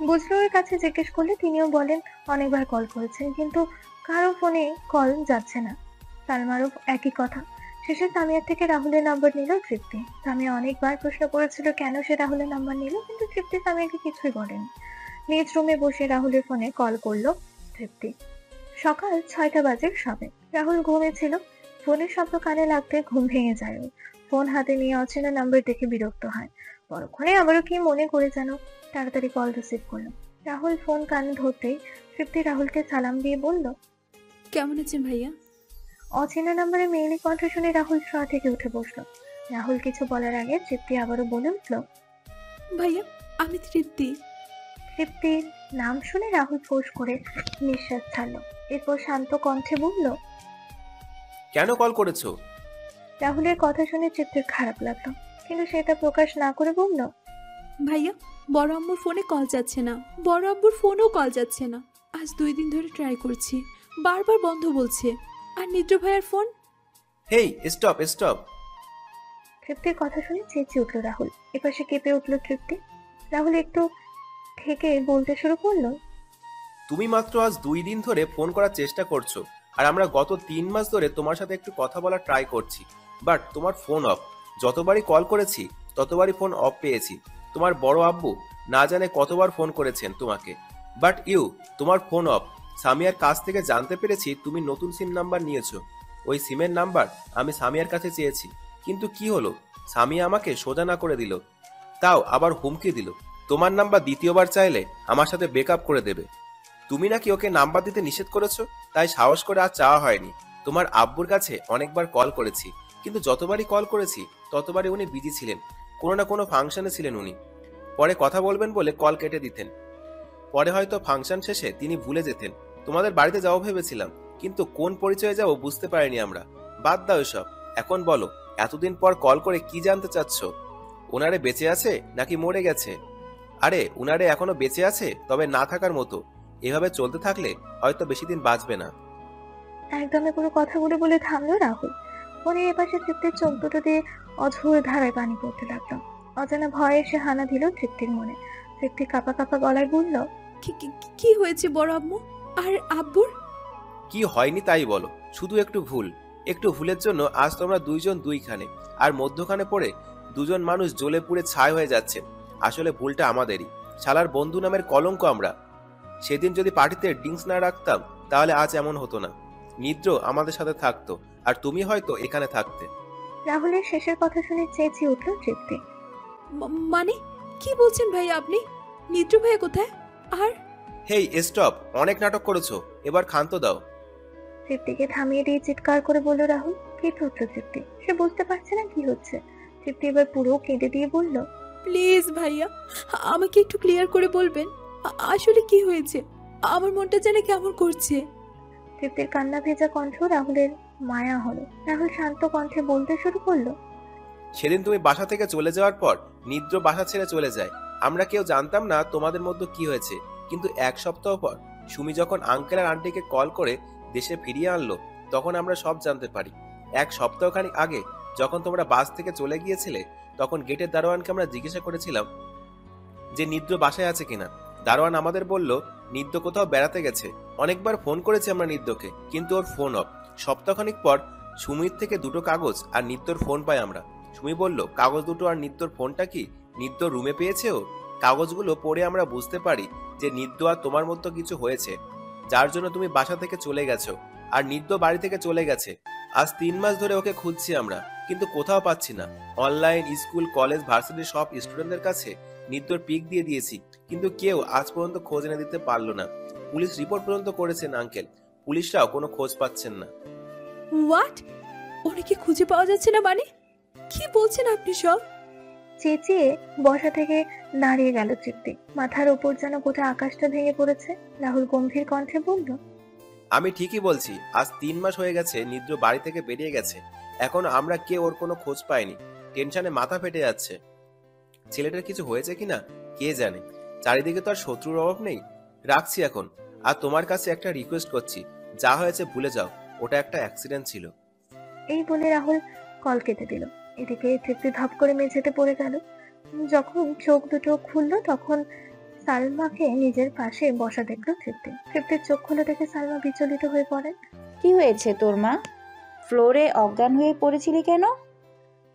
বুজরুলের কাছে জিজ্ঞেস করলে তিনিও বলেন অনেকবার কল করেছেন, কিন্তু কারো ফোনে কল যাচ্ছে না। সালমারও একই কথা। শেষে সামিয়ার থেকে রাহুলের নাম্বার নিল তৃপ্তি। সামিয়া অনেকবার প্রশ্ন করেছিল কেন সে রাহুলের নাম্বার নিল, কিন্তু তৃপ্তি সামিয়াকে কিছুই বলেনি। নিজ রুমে বসে রাহুলের ফোনে কল করলো তৃপ্তি। সকাল 6টা বাজে সবে। রাহুল ঘুমিয়েছিল। ফোনের শব্দ কানে লাগতে ঘুম ভেঙে যায় ওর। ফোন হাতে নিয়ে অচেনা নাম্বার দেখে বিরক্ত হয়। পরক্ষণে আবারও কি মনে করে যেন তাড়াতাড়ি কল রিসিভ করলো। রাহুল ফোন কানে ধরতেই তৃপ্তি রাহুলকে সালাম দিয়ে বলল, কেমন আছেন ভাইয়া? অচেনা নাম্বারে মেয়েলি কণ্ঠ শুনে রাহুল শোয়া থেকে উঠে বসলো। রাহুল কিছু বলার আগে তৃপ্তি আবারও বলে উঠল, ভাইয়া আমি তৃপ্তি। তৃপ্তির নাম শুনে রাহুল ফোঁস করে নিঃশ্বাস ছাড়লো। এরপর শান্ত কণ্ঠে বলল, কেন কল করেছো? রাহুলের কথা শুনে তৃপ্তির খারাপ লাগলো, কিন্তু সেটা প্রকাশ না করে বলল, ভাইয়া বড় আম্মুর ফোনে কল যাচ্ছে না, বড় আব্বুর ফোনও কল যাচ্ছে না। আজ 2 দিন ধরে ট্রাই করছি, বারবার বন্ধ বলছে। আর নিদ্র ভাইয়ার ফোন? হেই স্টপ স্টপ। তৃপ্তির কথা শুনে চেঁচিয়ে উঠল রাহুল। এপাশে কেঁপে উঠল তৃপ্তি। রাহুল একটু থেকে বলতে শুরু করলো, তুমি মাত্র আজ 2 দিন ধরে ফোন করার চেষ্টা করছো, আর আমরা গত 3 মাস ধরে তোমার সাথে একটু কথা বলার ট্রাই করছি, বাট তোমার ফোন অফ। যতবারই কল করেছি ততবারই ফোন অফ পেয়েছি। তোমার বড় আব্বু না জানে কতবার ফোন করেছেন তোমাকে, বাট তোমার ফোন অফ। সামিয়ার কাছ থেকে জানতে পেরেছি তুমি নতুন সিম নাম্বার নিয়েছো। ওই সিমের নাম্বার আমি সামিয়ার কাছে চেয়েছি, কিন্তু কি হলো, সামিয়া আমাকে সোজা না করে দিল, তাও আবার হুমকি দিল তোমার নাম্বার দ্বিতীয়বার চাইলে আমার সাথে ব্রেকআপ করে দেবে। তুমি নাকি ওকে নাম্বার দিতে নিষেধ করেছো, তাই সাহস করে আর চাওয়া হয়নি। তোমার আব্বুর কাছে অনেকবার কল করেছি, কিন্তু যতবারই কল করেছি ততবারই উনি বিজি ছিলেন, কোনো না কোনো ফাংশনে ছিলেন উনি। পরে কথা বলবেন বলে কল কেটে দিতেন। পরে হয়তো ফাংশন শেষে তিনি ভুলে যেতেন। তোমাদের বাড়িতে যাবো ভেবেছিলাম, কিন্তু কোন পরিচয়ে যাবো বুঝতে পারিনি আমরা। বাদ দাও এসব, এখন বলো এতদিন পর কল করে কি জানতে চাচ্ছ? ওনারে বেঁচে আছে নাকি মরে গেছে? আরে উনারে এখনো বেঁচে আছে, তবে না থাকার মতো। এভাবে চলতে থাকলে হয়তো বেশি দিন বাঁচবে না। একদমে পুরো কথাগুলো বলে থামলো রাহুল। ফোনের এপাশে তৃপ্তির চোখ দুটো দিয়ে অঝোর ধারায় পানি পড়তে লাগলো। অজানা ভয়ে এসে হানা দিল তৃপ্তির মনে। তৃপ্তি কাঁপা কাঁপা গলায় বলল, কি হয়েছে বড় আম্মু আর আব্বুর? কি হয়নি তাই বলো, শুধু একটু ভুলের জন্য আজ তোমরা 2 জন 2খানে, আর মধ্যখানে পড়ে 2 জন মানুষ জ্বলে পুড়ে ছাই হয়ে যাচ্ছে। আসলে ভুলটা আমাদেরই। শালার বন্ধু নামের কলঙ্ক আমরা। সেদিন যদি পার্টিতে ড্রিঙ্কস না রাখতাম তাহলে আজ এমন হতো না। নিদ্র আমাদের সাথে থাকতো, আর তুমি হয়তো এখানে থাকতে। রাহুলের শেষের কথা শুনে চেঁচিয়ে উঠল তৃপ্তি। মানে কি বলছেন ভাইয়া আপনি? নিদ্র ভাইয়া কোথায়? আর হেই স্টপ, অনেক নাটক করেছো, এবার ক্ষান্ত দাও। তৃপ্তিকে থামিয়ে দিয়ে চিৎকার করে বলল রাহুল। কেঁপে উঠল তৃপ্তি। সে বুঝতে পারছে না কি হচ্ছে। তৃপ্তি এবার পুরো কেঁদে দিয়ে বলল, প্লিজ ভাইয়া আমাকে একটু ক্লিয়ার করে বলবেন, আসলে কি হয়েছে? আমার মনটা যেন কেমন করছে। তৃপ্তির কান্না ভেজা কণ্ঠ রাহুলের মায়া হলো। রাহুল শান্ত কণ্ঠে বলতে শুরু করলো, সেদিন তুমি বাসা থেকে চলে যাওয়ার পর নিদ্র বাসা ছেড়ে চলে যায়। আমরা কেউ জানতাম না তোমাদের মধ্যে কি হয়েছে, কিন্তু 1 সপ্তাহ পর সুমি যখন আঙ্কেল আর আন্টিকে কল করে দেশে ফিরিয়ে আনলো, তখন আমরা সব জানতে পারি। 1 সপ্তাহখানিক আগে যখন তোমরা বাস থেকে চলে গিয়েছিলে, তখন গেটের দারোয়ানকে আমরা জিজ্ঞাসা করেছিলাম যে নিদ্র বাসায় আছে কিনা। দারোয়ান আমাদের বলল নিদ্র কোথাও বেড়াতে গেছে। অনেকবার ফোন করেছি আমরা নিদ্রকে, কিন্তু ওর ফোন অফ। সপ্তাহখানিক পর সুমির থেকে দুটো কাগজ আর নিত্যর ফোন পাই আমরা। সুমি বলল কাগজ দুটো আর নিত্যর ফোনটা কি নিত্য রুমে পেয়েছে ও। কাগজগুলো পড়ে আমরা বুঝতে পারি যে নিদ্র আর তোমার মতো কিছু হয়েছে, যার জন্য তুমি বাসা থেকে চলে গেছো, আর নিদ্র বাড়ি থেকে চলে গেছে। আজ 3 মাস ধরে ওকে খুঁজছি আমরা, কিন্তু কোথাও পাচ্ছি না। অনলাইন, স্কুল, কলেজ, ভার্সিটির সব স্টুডেন্টদের কাছে নিত্যর পিক দিয়ে দিয়েছি, কিন্তু কেউ আজ পর্যন্ত খোঁজ এনে দিতে পারলো না। পুলিশ রিপোর্ট পর্যন্ত করেছেন আঙ্কেল, পুলিশরাও কোনো খোঁজ পাচ্ছেন না। হোয়াট? ওনাকে খুঁজে পাওয়া যাচ্ছে না মানে? কি বলছেন আপনি সব? চেঁচিয়ে বসা থেকে দাঁড়িয়ে গেল তৃপ্তি। মাথার ওপর যেন গোটা আকাশটা ভেঙে পড়েছে। রাহুল গম্ভীর কণ্ঠে বলল, আমি ঠিকই বলছি, আজ 3 মাস হয়ে গেছে নিদ্র বাড়ি থেকে বেরিয়ে গেছে। এখন আমরা কেউ ওর কোনো খোঁজ পাইনি। টেনশনে মাথা ফেটে যাচ্ছে। ছেলেটার কিছু হয়েছে কিনা কে জানে। চারিদিকে তো আর শত্রুর অভাব নেই। রাখছি এখন। আর তোমার কাছে একটা রিকোয়েস্ট করছি, যা হয়েছে ভুলে যাও, ওটা একটা অ্যাক্সিডেন্ট ছিল। এই বলে রাহুল কল কেটে দিল। এদিকে তৃপ্তি ধপ করে মেঝেতে পড়ে গেল। যখন চোখ দুটো খুললো তখন সালমাকে নিজের পাশে বসা দেখলো তৃপ্তি। তৃপ্তির চোখ খুলে দেখে সালমা বিচলিত হয়ে পড়ে। কি হয়েছে তোর মা? ফ্লোরে অজ্ঞান হয়ে পড়েছিলি কেন?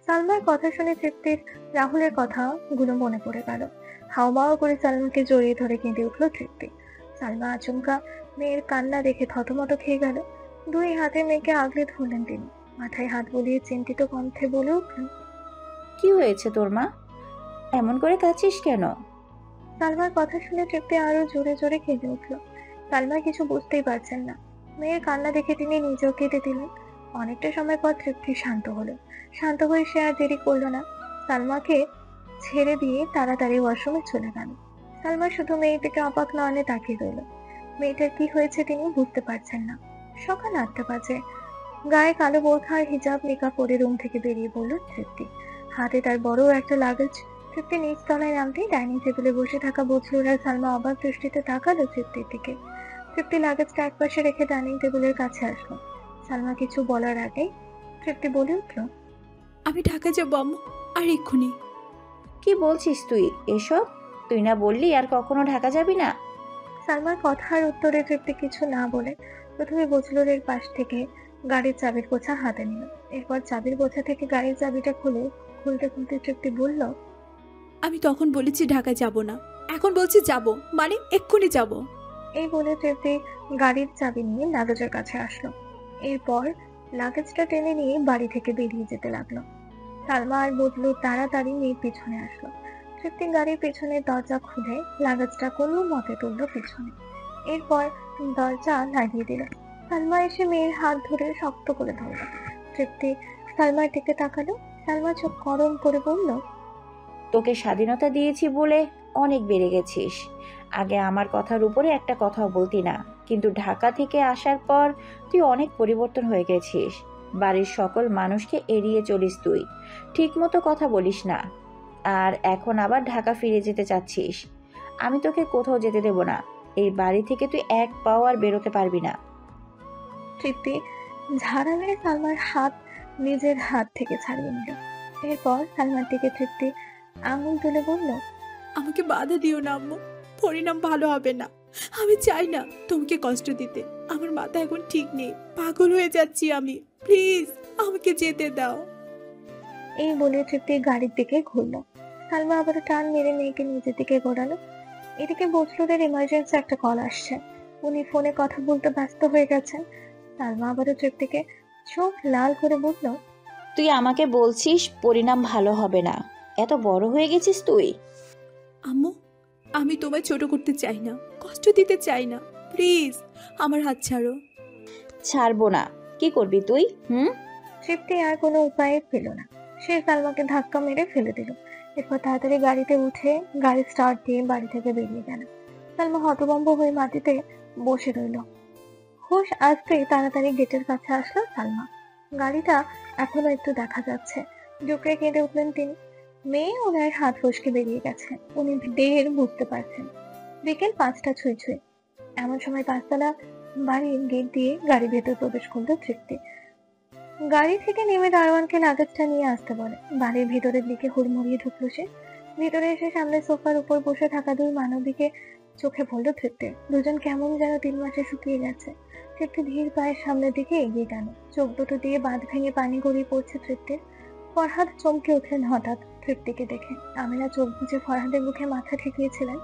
সালমার কথা শুনে তৃপ্তির রাহুলের কথাগুলো মনে পড়ে গেল। হাওমাও করে সালমাকে জড়িয়ে ধরে কেঁদে উঠলো তৃপ্তি। সালমা আচমকা মেয়ের কান্না দেখে থতমত খেয়ে গেল। 2 হাতে মেয়েকে আগলে ধরলেন তিনি। মাথায় হাত বুলিয়ে চিন্তিত কণ্ঠে বলে উঠলেন, কি হয়েছে তোর মা? এমন করে কাঁদছিস কেন? সালমার কথা শুনে তৃপ্তি আরো জোরে জোরে কেঁদে উঠল। সালমা কিছু বুঝতেই পারছেন না। মেয়ের কান্না দেখে তিনি নিজেও কেঁদে দিলেন। অনেকটা সময় পর তৃপ্তি শান্ত হলো। শান্ত হয়ে সে আর দেরি করলো না, সালমাকে ছেড়ে দিয়ে তাড়াতাড়ি ওয়াশরুমে চলে গেল। সালমা শুধু মেয়েটিকে অবাক নয়নে তাকিয়ে রইল। মেয়েটার কি হয়েছে তিনি বুঝতে পারছেন না। সকাল 8টা বাজে। গায়ে কালো বোরখা আর হিজাব নিকাব পরে রুম থেকে বেরিয়ে পড়ল তৃপ্তি। হাতে তার বড় একটা লাগেজ। তৃপ্তি নিচ তলায় নামতেই ডাইনিং টেবিলে বসে থাকা বজলুর আর সালমা অবাক দৃষ্টিতে তাকালো তৃপ্তির দিকে। তৃপ্তি লাগেজটা একপাশে রেখে ডাইনিং টেবিলের কাছে আসলো। সালমা কিছু বলার আগেই তৃপ্তি বলে উঠল, আমি ঢাকা যাবো আম্মু, আর এক্ষুনি। কি বলছিস তুই এসব? তুই না বললি আর কখনো ঢাকা যাবি না? সালমার কথার উত্তরে তৃপ্তি কিছু না বলে প্রথমে বজলুরের পাশ থেকে গাড়ির চাবির গোছা হাতে নিল। এরপর চাবির গোছা থেকে গাড়ির চাবিটা খুলতে খুলতে তৃপ্তি বলল, আমি তখন বলেছি ঢাকা যাব না, এখন বলছি যাব, মানে এক্ষুনি যাব। এই বলে তৃপ্তি গাড়ির চাবি নিয়ে লাগেজের কাছে আসলো। এরপর লাগেজটা টেনে নিয়ে বাড়ি থেকে বেরিয়ে যেতে লাগলো। সালমা আর বজলু তাড়াতাড়ি মেয়ের পিছনে আসলো। তৃপ্তি গাড়ির পেছনের দরজা খুলে লাগেজটা কোনো মতে তুললো পিছনে। এরপর দরজা লাগিয়ে দিল। সালমা এসে মেয়ের হাত ধরে শক্ত করে ধরল। তৃপ্তি সালমার দিকে তাকালো। সালমা চোখ গরম করে বলল, তোকে স্বাধীনতা দিয়েছি বলে অনেক বেড়ে গেছিস। আগে আমার কথার উপরে একটা কথাও বলতি না, কিন্তু ঢাকা থেকে আসার পর তুই অনেক পরিবর্তন হয়ে গেছিস। বাড়ির সকল মানুষকে এড়িয়ে চলিস তুই, ঠিক মতো কথা বলিস না, আর এখন আবার ঢাকা ফিরে যেতে চাচ্ছিস। আমি তোকে কোথাও যেতে দেব না। এই বাড়ি থেকে তুই এক পাও আর বেরোতে পারবি না। তৃপ্তি ঝাড়া মেরে সালমার হাত নিজের হাত থেকে ছাড়িয়ে নিল। এরপর সালমার দিকে তৃপ্তি আঙুল তুলে বলল, আমাকে বাধা দিও না আম্মু, পরিণাম ভালো হবে না। আমি চাই না তোমাকে কষ্ট দিতে। আমার মাথা এখন ঠিক নেই, পাগল হয়ে যাচ্ছি আমি। প্লিজ আমাকে যেতে দাও। এই বলে তৃপ্তি গাড়ির দিকে ঘুরলো। সালমা আবারও টান মেরে মেয়েকে নিজের দিকে ঘোরালো। এদিকে বজলুরের ইমার্জেন্সি একটা কল আসছে। উনি ফোনে কথা বলতে ব্যস্ত হয়ে গেছেন। সালমা আবারও তৃপ্তিকে চোখ লাল করে বলল, তুই আমাকে বলছিস পরিণাম ভালো হবে না? এত বড় হয়ে গেছিস তুই। আম্মু, আমি তোমায় ছোট করতে চাই না, কষ্ট দিতে চাই না। প্লিজ আমার হাত ছাড়ো। ছাড়বো না। কি করবি তুই? তৃপ্তি আর কোনো উপায় পেল না। সে সালমাকে ধাক্কা মেরে ফেলে দিল। এরপর তাড়াতাড়ি গাড়িতে উঠে গাড়ি স্টার্ট দিয়ে বাড়ি থেকে বেরিয়ে গেল। সালমা হতভম্ব হয়ে মাটিতে বসে রইল। হুশ আসতেই তাড়াতাড়ি গেটের কাছে আসলো সালমা। গাড়িটা এখনো একটু দেখা যাচ্ছে। জুকরে কেঁদে উঠলেন তিনি। মেয়ে ওনার হাত ফসকে বেরিয়ে গেছে, উনি ঢের বুঝতে পারছেন। বিকেল 5টা ছুঁই ছুঁই। এমন সময় 5তলা বাড়ির গেট দিয়ে গাড়ি ভেতর প্রবেশ করলো তৃপ্তি। গাড়ি থেকে নেমে দারোয়ানকে লাগেজটা নিয়ে আসতে বলে। বাড়ির ভিতরের দিকে হুড়মুড়িয়ে ঢুকলো সে। ভিতরে এসে সামনে সোফার উপর বসে থাকা দুই মানবীকে চোখে পড়লো তৃপ্তির। দুজন কেমন যেন 3 মাসে শুকিয়ে গেছে। তৃপ্তি ধীর পায়ে সামনের দিকে এগিয়ে গেল। চোখ দুটো দিয়ে বাঁধ ভেঙে পানি গড়িয়ে পড়ছে তৃপ্তির। ফরহাদ চমকে উঠলেন হঠাৎ তৃপ্তিকে দেখে। আমিনা চোখ বুজে ফরহাদের মুখে মাথা ঠেকিয়েছিলেন।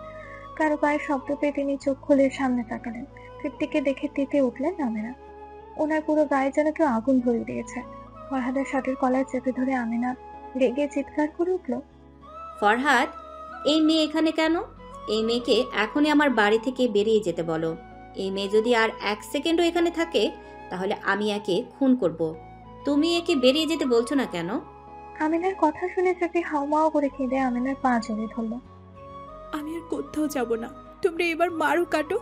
কারো পায়ের শব্দ পেয়ে তিনি চোখ খুলে সামনে তাকালেন। তৃপ্তিকে দেখে তেতে উঠলেন আমিনা। ওনার পুরো গায়ে যেন কেউ আগুন ধরিয়ে দিয়েছে। ফরহাদের শার্টের কলার চেপে ধরে আমিনা রেগে চিৎকার করে উঠল, ফরহাদ, এই মেয়ে এখানে কেন? এই মেয়েকে এখনই আমার বাড়ি থেকে বেরিয়ে যেতে বলো। এই মেয়ে যদি আর 1 সেকেন্ডও এখানে থাকে তাহলে আমি একে খুন করব। তুমি একে বেরিয়ে যেতে বলছো না কেন? আমিনার কথা শুনে তৃপ্তি হাউমাউ করে কেঁদে আমিনার পা জড়িয়ে ধরল। আমি আর কোথাও যাব না। তোমরা এবার মারো কাটো,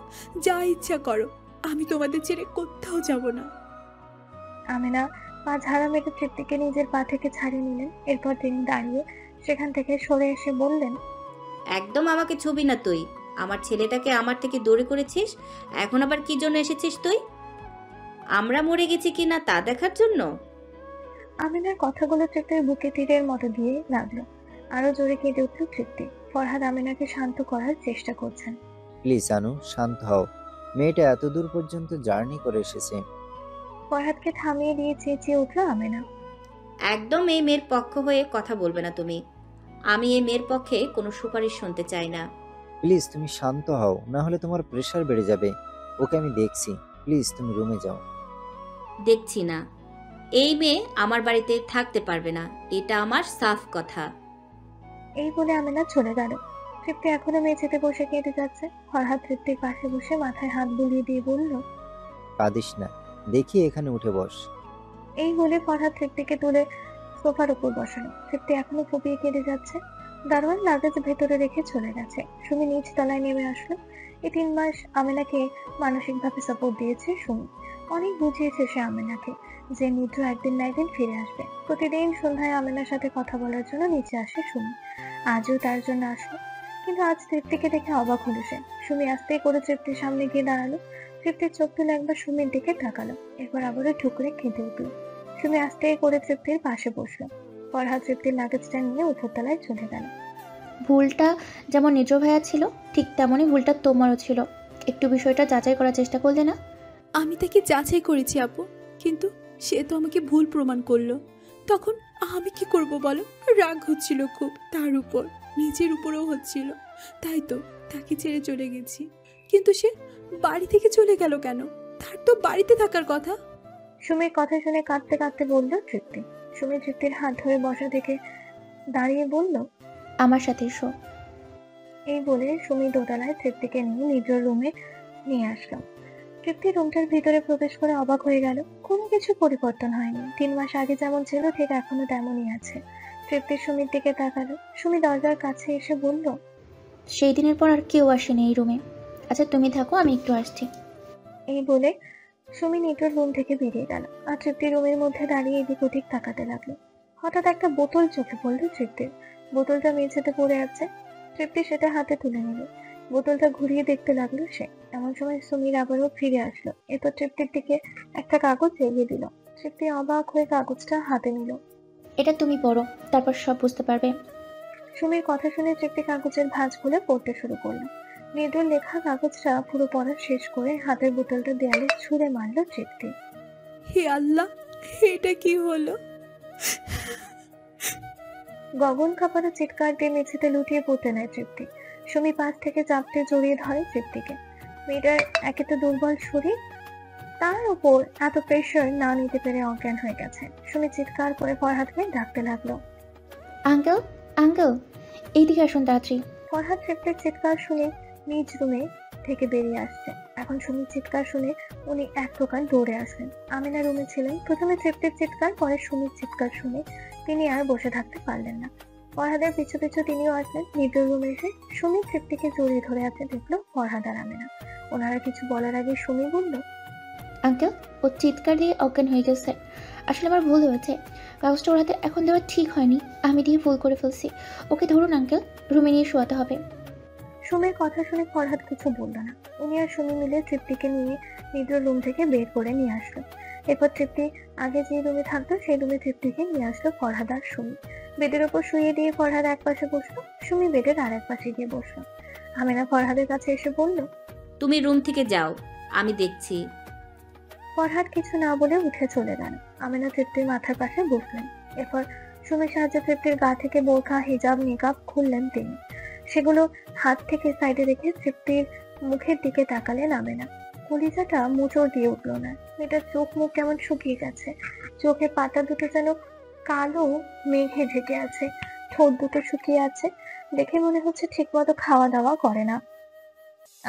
যা ইচ্ছা করো, আমি তোমাদের ছেড়ে কোথাও যাব না। আমিনা পা ঝাড়া মেরে তৃপ্তিকে নিজের পা থেকে ছাড়িয়ে নিলেন। এরপর তিনি দাঁড়িয়ে সেখান থেকে সরে এসে বললেন, একদম আমাকে ছবি না তুই। আমার ছেলেটাকে আমার থেকে দূরে করেছিস, এখন আবার কি জন্য এসেছিস তুই? আমরা মরে গেছি কিনা তা দেখার জন্য? আমিনার কথাগুলো তৃপ্তির বুকে তীরের মতো দিয়ে লাগলো। আরো জোরে কেঁদে উঠল তৃপ্তি। ফরহাদ আমিনাকে শান্ত করার চেষ্টা করছেন। প্লিজ আনু, শান্ত হও। মেয়েটা এত দূর পর্যন্ত জার্নি করে এসেছে। ফরহাদকে থামিয়ে দিয়ে চেঁচিয়ে উঠল আমিনা। একদম এই মেয়ের পক্ষ হয়ে কথা বলবে না তুমি। আমি এই মেয়ের পক্ষে কোনো সুপারিশ শুনতে চাই না। প্লিজ তুমি শান্ত হও, না হলে তোমার প্রেশার বেড়ে যাবে। ওকে আমি দেখছি, প্লিজ তুমি রুমে যাও। দেখছি না। এই মেয়ে আমার বাড়িতে থাকতে পারবে না, এটা আমার সাফ কথা। এই বলে আমিনা চলে গেল। তৃপ্তি এখনো মেঝেতে বসে কেঁদে যাচ্ছে। ফরহাদ তৃপ্তির পাশে বসে মাথায় হাত বুলিয়ে দিয়ে বলল, কাঁদিস না, দেখি এখানে উঠে বস। এই বলে ফরহাদ তৃপ্তিকে তুলে সোফার উপর বসালো। তৃপ্তি এখনো ফুপিয়ে কেঁদে যাচ্ছে। দারোয়ান লাগেজ ভেতরে রেখে চলে গেছে। সুমি নিচ তলায় নেমে আসলো। এই 3 মাস আমিনাকে মানসিকভাবে সাপোর্ট দিয়েছে সুমি। অনেক বুঝিয়েছে সে আমিনাকে যে নিদ্র একদিন না একদিন ফিরে আসবে। প্রতিদিন সন্ধ্যায় আমিনার সাথে কথা বলার জন্য নিচে আসে সুমি। আজও তার জন্য আসলো। কিন্তু আজ তৃপ্তিকে দেখে অবাক হলো সে। সুমি আস্তেই করে তৃপ্তির সামনে গিয়ে দাঁড়ালো। তৃপ্তির চোখ তুলে একবার সুমির দিকে তাকালো। এরপর আবারও ঠুকরে কেঁদে উঠলো। সুমি আস্তেই করে তৃপ্তির পাশে বসলো। ফরহাদ তৃপ্তির লাগেজটা নিয়ে উপরতলায় চলে গেল। ভুলটা যেমন নিজ ভাইয়া ছিল, ঠিক তেমনই ভুলটা তোমারও ছিল। একটু বিষয়টা যাচাই করার চেষ্টা করলে না? আমি তাকে যাচাই করেছি আপু, কিন্তু সে তো আমাকে ভুল প্রমাণ করলো। তখন আমি কি করব বলো? রাগ হচ্ছিল খুব, তার উপর নিজের উপরেও হচ্ছিল। তাই তো তাকে ছেড়ে চলে গেছি। কিন্তু সে বাড়ি থেকে চলে গেল কেন? তার তো বাড়িতে থাকার কথা। সুমির কথা শুনে কাঁদতে কাঁদতে বলল তৃপ্তি। সুমি তৃপ্তির হাত ধরে বসা দেখে দাঁড়িয়ে বলল, আমার সাথে এসো। এই বলে সুমি দোতলায় তৃপ্তিকে নিয়ে নিজের রুমে নিয়ে আসলো। তৃপ্তি রুমটার ভিতরে প্রবেশ করে অবাক হয়ে গেল। কোনো কিছু পরিবর্তন হয়নি। 3 মাস আগে যেমন ছিল ঠিক এখনো তেমনই আছে। তৃপ্তি সুমির দিকে তাকালো। সুমি দরজার কাছে এসে বলল, সেই দিনের পর আর কেউ আসেনি এই রুমে। আচ্ছা তুমি থাকো, আমি একটু আসছি। এই বলে সুমি নিটোর রুম থেকে বেরিয়ে গেল। আর তৃপ্তি রুমের মধ্যে দাঁড়িয়ে এদিক ওদিক তাকাতে লাগলো। হঠাৎ একটা বোতল চোখে পড়লো তৃপ্তির। বোতলটা মেঝেতে পড়ে আছে। তৃপ্তি সেটা হাতে তুলে নিল। বোতলটা ঘুরিয়ে দেখতে লাগলো সে। এমন সময় সুমির আবারও ফিরে আসলো। এরপর তৃপ্তির দিকে একটা কাগজ এগিয়ে দিল। তৃপ্তি অবাক হয়ে কাগজটা হাতে নিল। এটা তুমি পড়ো, তারপর সব বুঝতে পারবে। সুমির কথা শুনে তৃপ্তি কাগজের ভাঁজ খুলে পড়তে শুরু করলো। মৃদুর লেখা কাগজটা পুরো পড়া শেষ করে হাতের বোতলটা দেয়ালে ছুঁড়ে মারলো তৃপ্তি। হে আল্লাহ, এটা কি হলো? গগন কাঁপানো চিৎকার দিয়ে মেঝেতে লুটিয়ে পড়তে নেয় তৃপ্তি। সুমি পাশ থেকে চাপতে জড়িয়ে ধরে তৃপ্তিকে। মেয়েটার একে তো দুর্বল শরীর, তার উপর এত প্রেশার না নিতে পেরে অজ্ঞান হয়ে গেছে। সুমি চিৎকার করে ফরহাদকে ডাকতে লাগলো, আঙ্কেল, আঙ্কেল, এইদিকে আসুন তাড়াতাড়ি। ফরহাদ তৃপ্তির চিৎকার শুনে নিজ রুমে থেকে বেরিয়ে আসছে। এখন সুমির চিৎকার শুনে উনি এক প্রকার দৌড়ে আসলেন। আমিনা রুমে ছিলেন। প্রথমে তৃপ্তির চিৎকার, পরে সুমির চিৎকার শুনে তিনি আর বসে থাকতে পারলেন না। ফরহাদের পিছু পিছু তিনিও আসলেন। নিটোর রুমে এসে সুমি তৃপ্তিকে জড়িয়ে ধরে আছে দেখলো ফরহাদ আর আমিনা। ওনারা কিছু বলার আগে সুমি বলল, আঙ্কেল, ও চিৎকার দিয়ে অজ্ঞান হয়ে গেছে। আসলে আমার ভুল হয়েছে, কাগজটা ওর হাতে এখন দেওয়া ঠিক হয়নি। আমি দিয়ে ভুল করে ফেলছি। ওকে ধরুন আঙ্কেল, রুমে নিয়ে শোয়াতে হবে। সুমির কথা শুনে ফরহাদ কিছু বলল না। উনি আর সুমি মিলে তৃপ্তিকে নিয়ে নিটোর রুম থেকে বের করে নিয়ে আসলো। এরপর তৃপ্তি আগে যে রুমে থাকতো সেই রুমে তৃপ্তিকে নিয়ে আসলো ফরহাদ আর সুমি। বেডের ওপর শুয়ে দিয়ে ফরহাদ এক পাশে বসলো, সুমি বেডের আর এক পাশে গিয়ে বসলো। আমিনা ফরহাদের কাছে এসে বলল, তুমি রুম থেকে যাও, আমি দেখছি। ফরহাদ কিছু না বলে উঠে চলে গেল। আমিনা তৃপ্তির মাথার পাশে বসলেন। এরপর সুমির সাহায্যে তৃপ্তির গা থেকে বোরখা, হিজাব, নিকাব খুললেন তিনি। সেগুলো হাত থেকে সাইডে রেখে তৃপ্তির মুখের দিকে তাকালেন আমিনা। কলিজাটা মোচড় দিয়ে উঠলো না। মেয়েটার চোখ মুখ কেমন শুকিয়ে গেছে, চোখে পাতা দুটো যেন কালো মেঘে ঢেকে আছে, ঠোঁট দুটো শুকিয়ে আছে, দেখে মনে হচ্ছে ঠিক মতো খাওয়া দাওয়া করে না।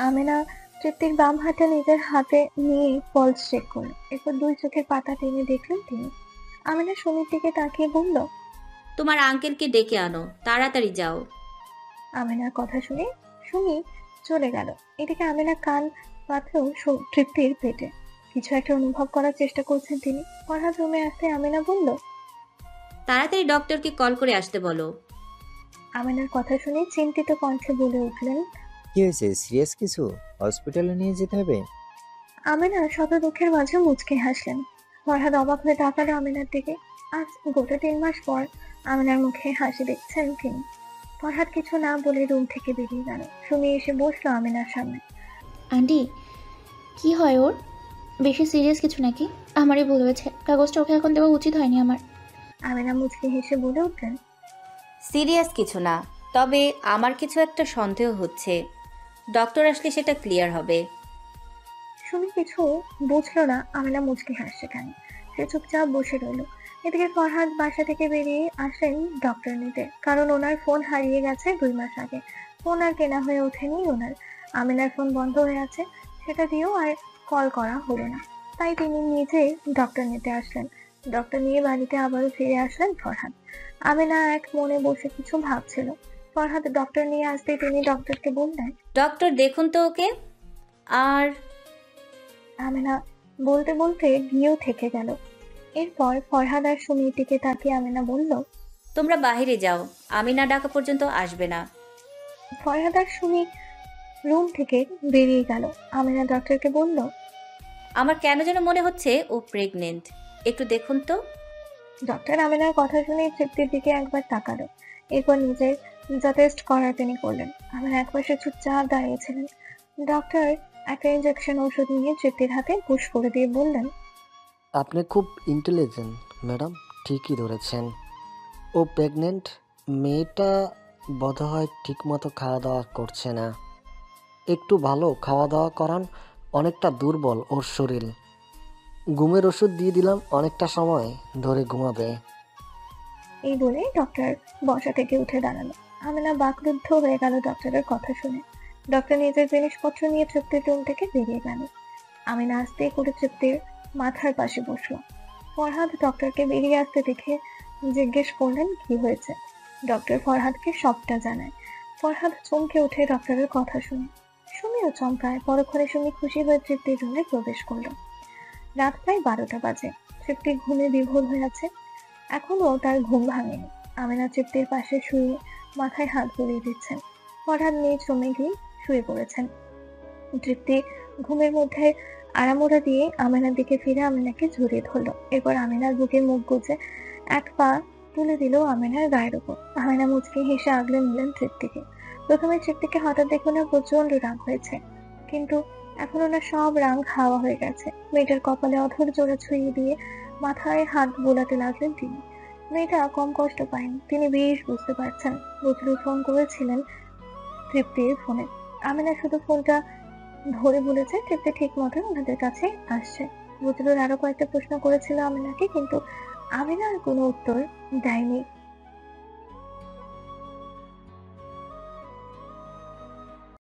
আমিনা তৃপ্তির বাম হাতে নিজের হাতে নিয়ে পলস চেক করলো। এরপর দুই চোখের পাতা টেনে দেখলেন তিনি। আমিনা সুমির দিকে তাকিয়ে বলল, তোমার আঙ্কেলকে ডেকে আনো, তাড়াতাড়ি যাও। আমিনার কথা শুনে সুমি চলে গেল। এদিকে আমিনা কান পাতলো তৃপ্তির পেটে। কিছু একটা অনুভব করার চেষ্টা করছেন তিনি। ফরহাদ রুমে আসতে আমিনা বলল, তাড়াতাড়ি ডক্টরকে কল করে আসতে বলো। আমিনার কথা শুনে চিন্তিত কণ্ঠে বলে উঠলেন, কি হয়েছে? সিরিয়াস কিছু? হসপিটালে নিয়ে যেতে হবে? আমিনা শত দুঃখের মাঝে মুচকে হাসলেন। ফরহাদ অবাক হয়ে তাকালো আমিনার দিকে। আজ গোটা 3 মাস পর আমিনার মুখে হাসি দেখছেন তিনি। ফরহাদ কিছু না বলে রুম থেকে বেরিয়ে গেল। সুমি এসে বসলো আমিনার সামনে। আন্টি, কি হয় ওর? বেশি সিরিয়াস কিছু নাকি? আমারই ভুল হয়েছে, কাগজটা ওকে এখন দেওয়া উচিত হয়নি আমার। আমিনা মুচকি হেসে বলে উঠলেন, সিরিয়াস কিছু না, তবে আমার কিছু একটা সন্দেহ হচ্ছে। ডক্টর আসলে সেটা ক্লিয়ার হবে। সুমি কিছু বুঝলো না আমিনা মুচকি হাসছে কেন। সে চুপচাপ বসে রইল। এদিকে ফরহাদ বাসা থেকে বেরিয়ে আসেন ডক্টর নিতে, কারণ ওনার ফোন হারিয়ে গেছে 2 মাস আগে। ফোন আর কেনা হয়ে ওঠেনি ওনার। আমিনার ফোন বন্ধ হয়ে আছে, সেটা দিয়েও আর কল করা হলো না। তাই তিনি নিজে ডক্টর নিতে আসলেন। ডক্টর নিয়ে বাড়িতে আবারও ফিরে আসলেন ফরহাদ। আমিনা এক মনে বসে কিছু ভাবছিল। ফরহাদ ডক্টর নিয়ে আসতে তিনি ডক্টরকে বললেন, ডক্টর দেখুন তো ওকে। আর আমিনা বলতে বলতে গিয়েও থেকে গেল। এরপর ফরহাদ আর সুমির দিকে তাকিয়ে আমিনা বলল, তোমরা বাইরে যাও, আমি না ডাকা পর্যন্ত আসবে না। ফরহাদ আর সুমি রুম থেকে বেরিয়ে গেল। আমিনা ডক্টরকে বলল, আমার কেন যেন মনে হচ্ছে ও প্রেগনেন্ট, একটু দেখুন তো। ডক্টর আমিনার কথা শুনে তৃপ্তির দিকে একবার তাকালো। এরপর নিজের যা টেস্ট করার তিনি করলেন। আমিনা একপাশে চুপচাপ দাঁড়িয়েছিলেন। ডক্টর একটা ইনজেকশন ওষুধ নিয়ে তৃপ্তির হাতে পুশ করে দিয়ে বললেন, আপনি খুব ইন্টেলিজেন্ট ম্যাডাম, ঠিকই ধরেছেন। ও প্রেগনেন্ট। মেয়েটা বোধহয় ঠিকমতো খাওয়া দাওয়া করছে না। একটু ভালো খাওয়া দাওয়া করান, অনেকটা দুর্বল ওর শরীর। ঘুমের ওষুধ দিয়ে দিলাম, অনেকটা সময় ধরে ঘুমাবে। এই বলে ডক্টর বসা থেকে উঠে দাঁড়ালো। আমিনা বাকরুদ্ধ হয়ে গেল ডক্টরের কথা শুনে। ডক্টর নিজের জিনিসপত্র নিয়ে তৃপ্তির রুম থেকে বেরিয়ে গেল। আমিনা আস্তে করে তৃপ্তির মাথার পাশে বসলো। ফরহাদ ডক্টরকে বেরিয়ে আসতে দেখে জিজ্ঞেস করলেন কি হয়েছে। ডক্টর ফরহাদকে সবটা জানায়। ফরহাদ চমকে উঠে ডক্টরের কথা শুনে। সুমিও চমকায়। পরক্ষণে সুমি খুশি হয়ে তৃপ্তির রুমে প্রবেশ করলো। রাত প্রায় 12টা বাজে। তৃপ্তি ঘুমে বিভোর হয়ে আছে। এখনো তার ঘুম ভাঙেনি। আমিনা তৃপ্তির পাশে শুয়ে মাথায় হাত বুলিয়ে দিচ্ছেন। ফরহাদ নিজ রুমে গিয়ে শুয়ে পড়েছেন। তৃপ্তি ঘুমের মধ্যে আড়ামোড়া দিয়ে আমিনার দিকে ফিরে আমিনাকে জড়িয়ে ধরলো। এরপর আমিনার বুকে মুখ গুজে এক পা তুলে দিল আমিনার গায়ের উপর। আমিনা মুচকি হেসে আগলে নিলেন তৃপ্তিকে। প্রথমে তৃপ্তিকে হঠাৎ দেখে ওনার প্রচন্ড রাগ হয়েছে, কিন্তু এখন ওনার সব রাগ হাওয়া হয়ে গেছে। মেয়েটার কপালে অধর জোড়া ছুঁয়ে দিয়ে মাথায় হাত বোলাতে লাগলেন তিনি। মেয়েটা কম কষ্ট পায়নি, তিনি বেশ বুঝতে পারছেন। বজলু ফোন করেছিলেন তৃপ্তির ফোনে। আমিনা শুধু ফোনটা ধরে বলেছে তৃপ্তি ঠিক মতো ওনাদের কাছে আসছে। বজলুর আরো কয়েকটা প্রশ্ন করেছিল আমিনাকে, কিন্তু আমিনা আর কোনো উত্তর দেয়নি।